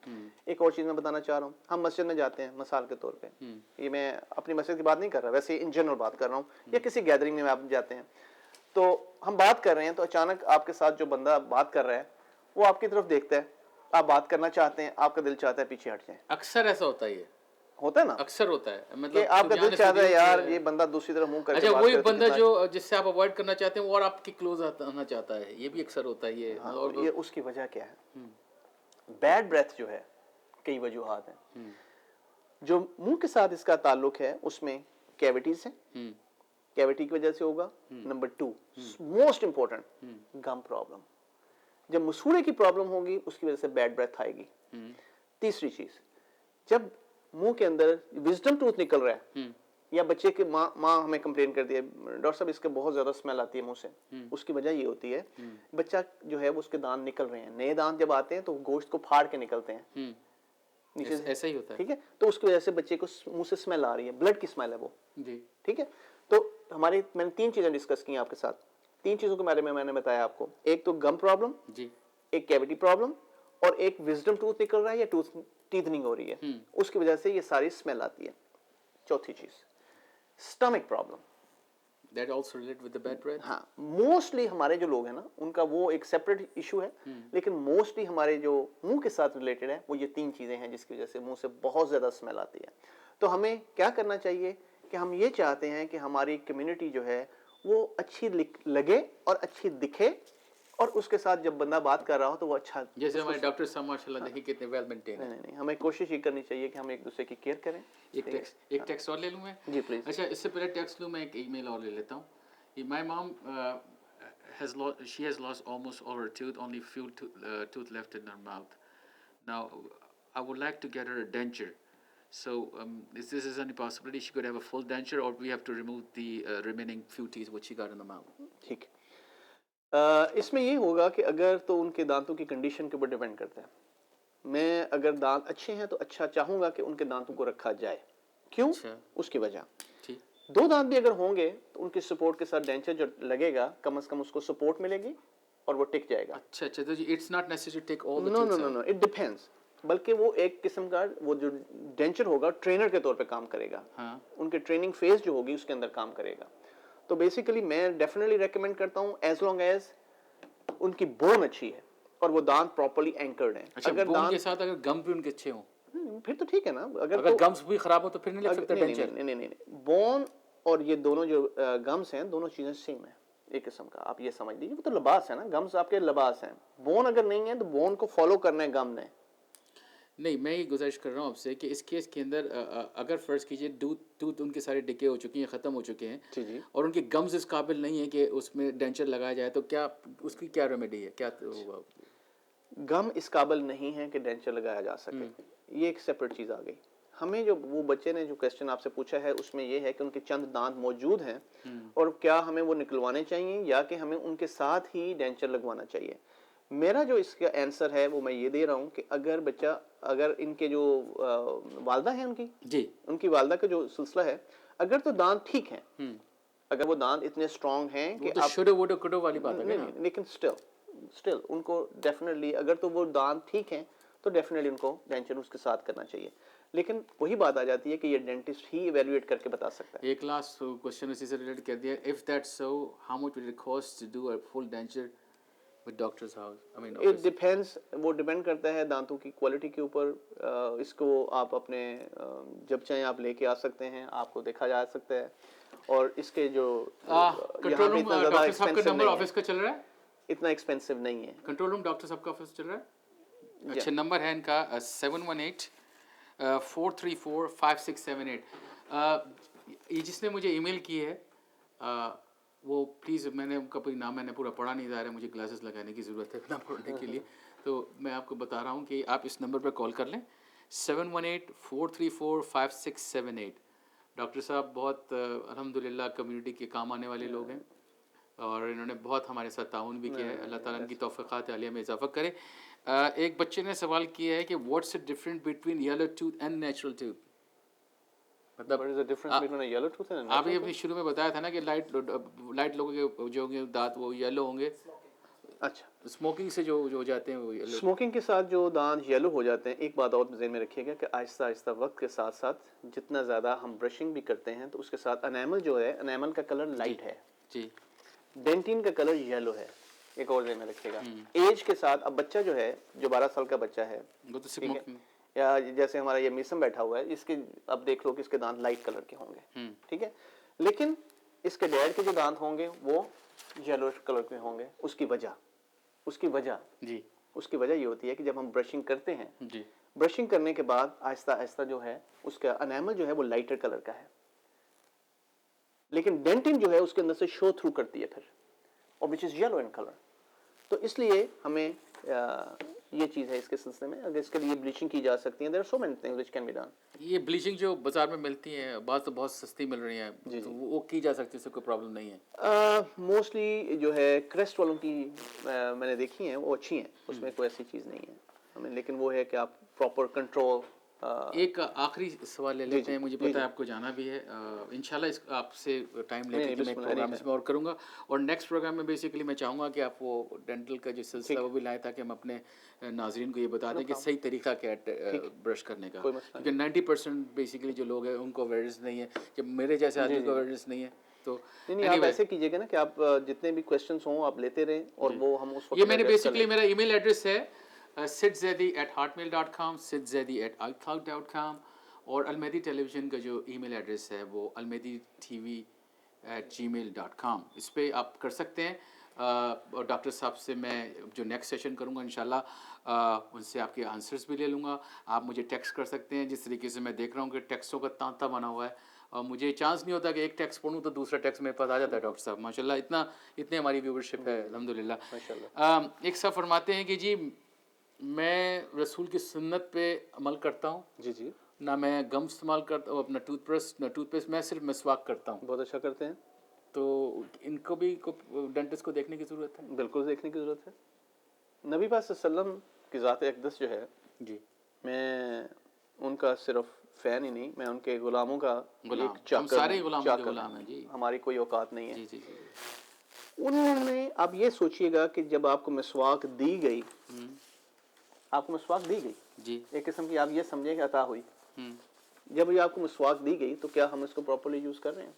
एक और चीज़ मैं बताना चाह रहा हूँ, हम मस्जिद में जाते हैं मिसाल के तौर पे, ये मैं अपनी मस्जिद की बात नहीं कर रहा, वैसे इन जनरल बात कर रहा हूँ, या किसी गैदरिंग में आप जाते हैं तो हम बात कर रहे हैं, तो अचानक आपके साथ जो बंदा बात कर रहा है वो आपकी तरफ देखता है, आप बात करना चाहते हैं, आपका दिल चाहता है पीछे हट जाए। अक्सर ऐसा होता है, ये होता है ना, अक्सर होता है, कि मतलब आपका दिल सुफियान चाहता है थोरी यार के- ये बंदा दूसरी तरफ मुंह करके अच्छा, बात वही करे तो बंदा कितना- जो जिससे आप अवॉइड करना चाहते हैं वो और आपके क्लोज आना चाहता है, ये भी अक्सर होता है। ये हाँ, और ये उसकी वजह क्या है? बैड ब्रेथ जो है, कई वजूहात हैं। जो मुंह के साथ इसका ताल्लुक है उसमें कैविटीज हैं, कैविटी की वजह से होगा। नंबर 2 मोस्ट इंपॉर्टेंट, गम प्रॉब्लम। जब मसूड़े की प्रॉब्लम होगी उसकी वजह से बैड ब्रेथ आएगी। तीसरी चीज, जब मुंह के अंदर विजडम टूथ निकल रहा है, या बच्चे के माँ हमें कंप्लेन कर दिया डॉक्टर साहब इसके बहुत ज्यादा स्मेल आती है मुंह से, उसकी वजह ये होती है बच्चा जो है वो उसके दांत निकल रहे हैं, नए दांत जब आते हैं तो गोश्त को फाड़ के निकलते हैं नीचे से, ऐसा ही होता है। ठीक है, तो उसकी वजह से बच्चे को मुंह से स्मेल आ रही है, ब्लड की स्मेल है वो, जी ठीक है। तो हमारे मैंने 3 चीजें डिस्कस की आपके साथ, 3 चीजों के बारे में मैंने बताया आपको, एक तो गम प्रॉब्लम, जी एक कैविटी प्रॉब्लम, और एक विजडम टूथ निकल रहा है या टूथ टीथनिंग हो रही है, उसकी वजह से ये सारी स्मेल आती है। चौथी चीज, stomach problem. That also relate with the bad breath. हाँ, मोस्टली हमारे जो लोग हैं ना उनका वो एक सेपरेट इशू है, लेकिन मोस्टली हमारे जो मुंह के साथ रिलेटेड है वो ये 3 चीजें हैं जिसकी वजह से मुंह से बहुत ज्यादा स्मेल आती है। तो हमें क्या करना चाहिए कि हम ये चाहते हैं कि हमारी कम्युनिटी जो है वो अच्छी लगे और अच्छी दिखे, और उसके साथ जब बंदा बात कर रहा हो तो वो अच्छा, जैसे हमारे डॉक्टर साहब माशाल्लाह देखिए कितने वेल मेंटेन है। नहीं, हमें कोशिश ये करनी चाहिए कि हम एक दूसरे की केयर करें। एक टेक्स्ट और ले लूँ मैं? जी प्लीज। अच्छा, इससे पहले टेक्स्ट लूँ, मैं एक ईमेल और ले लेता हूँ। My mom has lost almost all her tooth, only few tooth left in her mouth. Now I would like to get her a denture. So is this any possibility she could have a full denture, or we have to remove the remaining few teeth which she got in the mouth? ठीक है, इसमें ये होगा कि अगर तो उनके दांतों की कंडीशन के ऊपर डिपेंड करता है। मैं अगर दांत अच्छे हैं तो अच्छा चाहूँगा कि उनके दांतों को रखा जाए। क्यों? अच्छा। उसकी वजह, ठीक। 2 दांत भी अगर होंगे तो उनकी सपोर्ट के साथ डेंचर जो लगेगा कम से कम उसको सपोर्ट मिलेगी और वो टिक जाएगा। अच्छा, तो it's not necessary to take all the no teeth no out. No, it depends, बल्कि वो एक किस्म का वो जो डेंचर होगा ट्रेनर के तौर पे काम करेगा। हाँ। उनके ट्रेनिंग फेज जो होगी उसके अंदर काम करेगा। तो बेसिकली मैं डेफिनेटली रेकमेंड करता हूँ एज लॉन्ग एज उनकी बोन अच्छी है और वो दांत प्रॉपर्ली एंकर्ड हैं। अच्छा, अगर बोन के साथ अगर गम भी उनके अच्छे हों, फिर तो ठीक है ना। अगर गम्स भी खराब हो तो फिर नहीं लग सकता डेंचर? नहीं, बोन और ये दोनों जो गम्स हैं दोनों चीजें सेम है, एक किस्म का आप ये समझ लीजिए, वो तो लिबास है ना, गम्स आपके लिबास हैं। बोन अगर नहीं है तो बोन को फॉलो करना है गम ने। नहीं, मैं ये गुजारिश कर रहा हूँ आपसे कि इस केस के अंदर अगर फ़र्ज़ कीजिए टूथ उनके सारे डिके हो चुके हैं, ख़त्म हो चुके हैं, जी। और उनके गम्स इस काबिल नहीं है कि उसमें डेंचर लगाया जाए, तो क्या उसकी क्या रेमेडी है, क्या होगा? गम इस काबिल नहीं है कि डेंचर लगाया जा सके, ये एक सेपरेट चीज़ आ गई। हमें जो वो बच्चे ने जो क्वेश्चन आपसे पूछा है उसमें ये है कि उनके चंद दांत मौजूद हैं और क्या हमें वो निकलवाने चाहिए या कि हमें उनके साथ ही डेंचर लगवाना चाहिए। मेरा जो इसका आंसर है वो मैं ये दे रहा हूँ कि अगर इनके जो वालदा है उनकी वालदा का जो सिलसिला है, अगर तो दांत ठीक हैं, अगर वो दांत इतने स्ट्रांग हैं कि तो शुडो वुडो कुडो वाली बात है ना? नहीं, लेकिन स्टिल उनको डेफिनेटली अगर तो वो दांत ठीक हैं तो डेफिनेटली उनको डेंचर उसके साथ करना चाहिए। लेकिन वही बात आ जाती है कि ये डेंटिस्ट ही इवैल्यूएट करके बता सकता है। एक लास्ट क्वेश्चन इसी से रिलेटेड कर दिया, if that's so how much will it cost to do a full denture with doctor's house? I mean, it depends, वो डिपेंड करता है दांतों की क्वालिटी के ऊपर। इसको आप अपने जब चाहें आप लेके आ सकते हैं, आपको देखा जा सकता है। और इसके जो कंट्रोल रूम डॉक्टर साहब का नंबर ऑफिस का चल रहा है, इतना एक्सपेंसिव नहीं है। कंट्रोल रूम डॉक्टर साहब का ऑफिस चल रहा है। अच्छा, नंबर है इनका 718-434-5678। ये जिसने मुझे ईमेल की है वो प्लीज़, मैंने उनका कोई नाम मैंने पूरा पढ़ा नहीं जा रहा है, मुझे ग्लासेस लगाने की ज़रूरत है नाम पढ़ने के लिए, तो मैं आपको बता रहा हूँ कि आप इस नंबर पर कॉल कर लें 718-434-5678। डॉक्टर साहब बहुत अल्हम्दुलिल्लाह कम्युनिटी के काम आने वाले लोग हैं और इन्होंने बहुत हमारे साथ ताउन भी किया है। अल्लाह ताला इनकी तौफ़ीक़ात आलिया में इजाफ़ा करे। एक बच्चे ने सवाल किया है कि what's the difference between yellow tooth and natural tooth, मतलब What is the difference between a yellow tooth and a आप natural ये अपनी शुरू में बताया था ना कि लाइट लोगों के जो होंगे दांत वो येलो होंगे, tooth? अच्छा, स्मोकिंग से जो हो जाते हैं वो येलो। स्मोकिंग के साथ जो दांत येलो हो जाते हैं, एक बात और ज़हन में रखिएगा कि आहिस्ता आहिस्ता वक्त के साथ साथ जितना ज़्यादा हम ब्रशिंग भी करते हैं तो उसके साथ एनामल जो है, एनामल का कलर लाइट है, जी डेंटिन का कलर येलो है। एक और ज़हन में रखिएगा, एज के साथ अब बच्चा जो है, जो 12 साल का बच्चा है, वो तो ठीक है, स्मोकिंग। या जैसे हमारा ये मीसम बैठा हुआ है, इसके अब देख लो कि इसके दांत लाइट कलर के होंगे, ठीक है, लेकिन इसके डैड के जो दांत होंगे वो येलो कलर के होंगे। उसकी वजह जी ये होती है कि जब हम ब्रशिंग करते हैं, जी ब्रशिंग करने के बाद आहिस्ता आहिस्ता जो है उसका एनामल जो है वो लाइटर कलर का है, लेकिन डेंटिन जो है उसके अंदर से शो थ्रू करती है फिर, और which is yellow in colour. तो इसलिए हमें ये चीज़ है इसके सिलसिले में, अगर इसके लिए ब्लीचिंग की जा सकती है, there are so many things which can be done. ये ब्लीचिंग जो बाजार में मिलती है बात तो बहुत सस्ती मिल रही है, तो वो की जा सकती है, इससे कोई प्रॉब्लम नहीं है। मोस्टली जो है क्रेस्ट वालों की मैंने देखी हैं, वो अच्छी हैं, उसमें कोई ऐसी चीज़ नहीं है हमें, लेकिन वो है कि आप प्रॉपर कंट्रोल। एक आखिरी सवाल ले लेते हैं, मुझे पता है आपको जाना भी है। इंशाल्लाह इस आपसे टाइम लेके कि मैं प्रोग्राम इसमें और करूँगा, और नेक्स्ट प्रोग्राम में बेसिकली मैं चाहूँगा कि आप वो डेंटल का जो सिलसिला वो भी लाएं, ताकि हम अपने नाजरीन को ये बता दें कि सही तरीका क्या है ब्रश करने का, क्योंकि 90% बेसिकली जो लोग हैं उनको अवेयरनेस नहीं है, जब मेरे जैसे आदमी को अवेयरनेस नहीं है। तो नहीं आप ऐसे कीजिएगा ना कि आप जितने भी क्वेश्चंस हों आप लेते रहें, और वो हम उस वक्त ये मैंने बेसिकली, मेरा ईमेल एड्रेस है sidzedi@hotmail.com, sidzedi@icloud.com, और अलमेदी टेलीविज़न का जो ईमेल एड्रेस है वो almeditv@gmail.com, इस पे आप कर सकते हैं। और डॉक्टर साहब से मैं जो नेक्स्ट सेशन करूँगा इंशाल्लाह उनसे आपके आंसर्स भी ले लूँगा। आप मुझे टेक्स्ट कर सकते हैं, जिस तरीके से मैं देख रहा हूँ कि टेक्स्टों का तांता बना हुआ है, और मुझे चांस नहीं होता कि एक टेक्स्ट पढ़ूँ तो दूसरा टेक्स्ट मेरे पास आ जाता है। डॉक्टर साहब माशाल्लाह इतने हमारी व्यूवरशिप है अल्हम्दुलिल्लाह माशाल्लाह। एक साहब फरमाते हैं कि जी मैं रसूल की सुन्नत पे अमल करता हूँ, जी ना मैं गम इस्तेमाल करता हूँ अपना टूथपेस्ट, मैं सिर्फ मिसवाक करता हूँ। बहुत अच्छा करते हैं। तो इनको भी डेंटिस्ट को देखने की ज़रूरत है? बिल्कुल देखने की ज़रूरत है। नबी पाक सल्लल्लाहु अलैहि वसल्लम की ज़ात अक़दस जो है जी, मैं उनका सिर्फ फ़ैन ही नहीं, मैं उनके गुलामों का एक चाकर, हम सारे गुलामों के गुलाम हैं जी, हमारी कोई औकात नहीं है। जी जी जी। उन्होंने, आप ये सोचिएगा कि जब आपको मिसवाक दी गई, आपको मिसवाक दी गई जी, एक किस्म की आप ये समझे कि अता हुई, जब ये आपको मिसवाक दी गई तो क्या हम इसको प्रॉपर्ली यूज़ कर रहे हैं?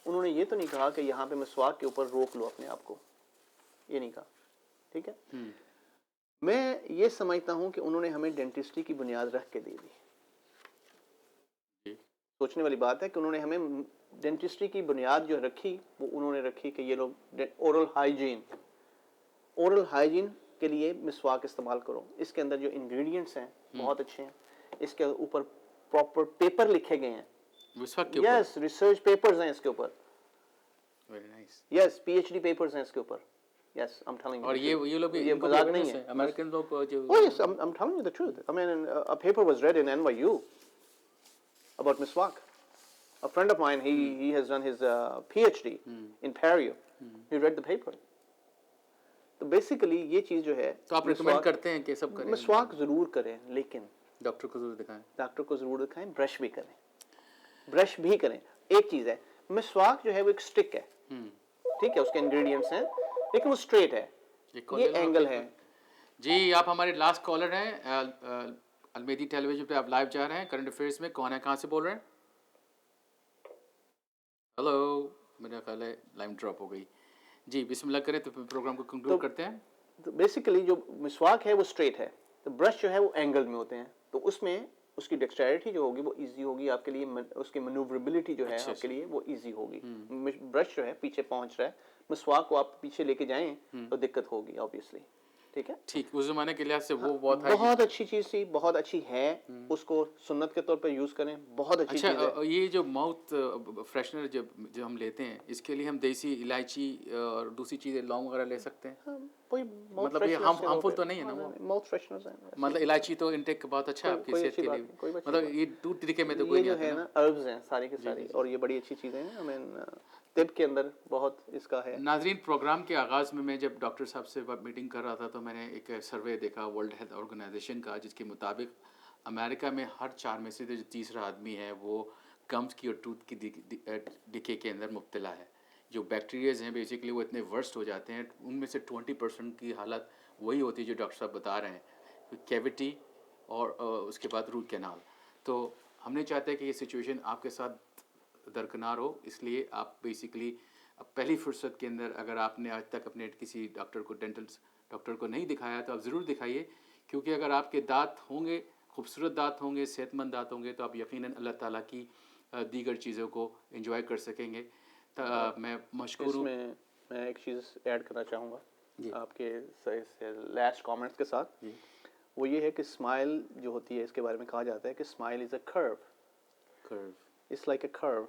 उन्होंने ये तो नहीं कहा कि यहाँ पे मिसवाक के ऊपर रोक लो अपने आप को, ये नहीं कहा, ठीक है। मैं ये समझता हूँ कि उन्होंने हमें डेंटिस्ट्री की बुनियाद रख के दे दी। सोचने वाली बात है कि उन्होंने हमें डेंटिस्ट्री की बुनियाद जो रखी वो उन्होंने रखी कि ये लोग ओरल हाइजीन के लिए मिसवाक इस्तेमाल करो। इसके अंदर जो इंग्रेडिएंट्स हैं बहुत अच्छे हैं, इसके ऊपर प्रॉपर पेपर लिखे गए हैं, यस रिसर्च पेपर्स हैं इसके ऊपर, very nice, yes PhD papers हैं इसके ऊपर, yes I am telling you. और ये लोग भी, ये मजाक नहीं है, अमेरिकन लोग जो, oh yes I'm telling you the truth. I mean a paper was read in NYU about miswak. A friend of mine, he has done his PhD in Peru. He read the paper. तो basically ये चीज़ जो है, तो आप recommend करते हैं कि सब करें? मिसवाक ज़रूर करें, लेकिन डॉक्टर को ज़रूर दिखाएं, डॉक्टर को ज़रूर दिखाएं, ब्रश भी करें। एक चीज़ है, मिसवाक जो है वो एक स्टिक है, ठीक है, उसके इंग्रेडिएंट्स हैं, लेकिन वो स्ट्रेट है, ये एंगल है। जी आप हमारे लास्ट कॉलर हैं, अलमेदी टेलीविजन पे आप लाइव जा रहे हैं करंट अफेयर्स में। कौन है, कहाँ से बोल रहे हैं? हेलो, मेरा ख्याल है लाइन ड्रॉप हो गई। जी बिस्मिल्लाह करें तो प्रोग्राम को कंक्लूड करते हैं। बेसिकली जो मिसवाक है वो स्ट्रेट है, तो ब्रश जो है वो एंगल में होते हैं, तो उसमें उसकी डेक्सटेरिटी जो होगी वो इजी होगी आपके लिए, उसकी मैन्यूवरेबिलिटी जो है आपके लिए वो इजी होगी। ब्रश जो है पीछे पहुंच रहा है, मिसवाक को आप पीछे लेके जाएं तो दिक्कत होगी ऑब्वियसली। ठीक है, ठीक, उस ज़माने के लिहाज से वो बहुत बहुत अच्छी चीज़ थी, बहुत अच्छी है, उसको सुन्नत के तौर पे यूज़ करें, बहुत अच्छी अच्छा चीज़ है। ये जो माउथ फ्रेशनर जब जो हम लेते हैं, इसके लिए हम देसी इलायची और दूसरी चीज़ें लौंग वगैरह ले सकते हैं? कोई मतलब ये हार्मफुल तो नहीं है ना वो? माउथ फ्रेशनर्स हैं, मतलब इलायची तो इंटेक बहुत अच्छा है कोई- आपकी कोई सेहत अच्छी के बात लिए। नहीं, कोई अच्छी मतलब बात ये दूध तरीके में तो ये कोई नहीं जो आता है ना। ना हर्ब्स हैं सारी की सारी, और ये बड़ी अच्छी चीज़ें हैं। आई मीन तिब के अंदर बहुत इसका है। नाजरीन, प्रोग्राम के आगाज़ में मैं जब डॉक्टर साहब से मीटिंग कर रहा था तो मैंने एक सर्वे देखा वर्ल्ड हेल्थ ऑर्गेनाइजेशन का, जिसके मुताबिक अमेरिका में हर 4 में से जो तीसरा आदमी है वो गम्स की और टूथ की डिके के अंदर मुब्तला है। जो बैक्टीरियाज हैं बेसिकली वो इतने वर्स्ट हो जाते हैं, उनमें से 20% की हालत वही होती है जो डॉक्टर साहब बता रहे हैं, कैविटी और उसके बाद रूट कैनाल। तो हमने चाहते हैं कि ये सिचुएशन आपके साथ दरकिनार हो, इसलिए आप बेसिकली पहली फुर्सत के अंदर अगर आपने आज तक अपने किसी डॉक्टर को डेंटल डॉक्टर को नहीं दिखाया तो आप ज़रूर दिखाइए, क्योंकि अगर आपके दांत होंगे, खूबसूरत दांत होंगे, सेहतमंद दांत होंगे, तो आप यकीनन अल्लाह ताला की दीगर चीज़ों को एंजॉय कर सकेंगे। मैं मशकूर हूँ। इसमें मैं एक चीज़ ऐड करना जी। चाहूँगा आपके लास्ट कमेंट्स के साथ, जी। वो ये है कि स्माइल जो होती है इसके बारे में कहा जाता है कि smile is a curve, curve. It's like a curve,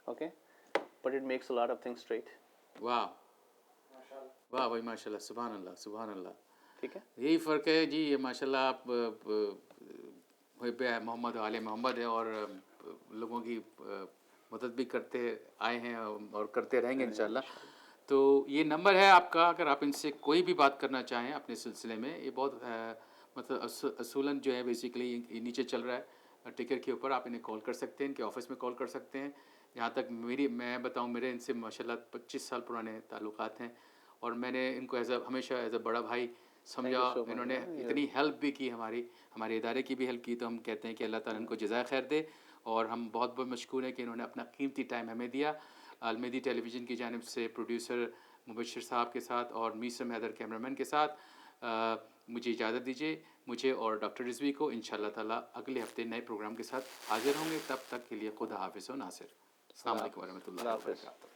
okay, but it makes a lot of things straight. वाह वाह भाई, माशाल्लाह, सुभान अल्लाह, सुभान अल्लाह। ठीक है, यही फ़र्क है जी, ये माशाल्लाह आप पे मोहम्मद आले मोहम्मद है और लोगों की मदद भी करते आए हैं और करते रहेंगे इंशाल्लाह। तो ये नंबर है आपका, अगर आप इनसे कोई भी बात करना चाहें अपने सिलसिले में, ये बहुत मतलब असूलन जो है बेसिकली ये नीचे चल रहा है टिकर के ऊपर, आप इन्हें कॉल कर सकते हैं, इनके ऑफिस में कॉल कर सकते हैं। यहाँ तक मैं बताऊँ, मेरे इनसे माशाल्लाह 25 साल पुराने ताल्लुकात हैं और मैंने इनको हमेशा एज अ बड़ा भाई समझा। so much, इन्होंने man. इतनी हेल्प भी की, हमारे इदारे की भी हेल्प की, तो हम कहते हैं कि अल्लाह ताला इनको जज़ाए खैर दे। और हम बहुत बहुत मशकूर हैं कि इन्होंने अपना कीमती टाइम हमें दिया। अलमदी टेलीविज़न की जानिब से प्रोड्यूसर मुबशर साहब के साथ और मीसम हैदर कैमरामैन के साथ मुझे इजाज़त दीजिए, मुझे और डॉक्टर रिजवी को। इंशाअल्लाह ताला अगले हफ्ते नए प्रोग्राम के साथ हाजिर होंगे, तब तक के लिए खुदा हाफिज़ व नासिर। अस्सलाम वालेकुम व रहमतुल्लाहि व बरकातहू।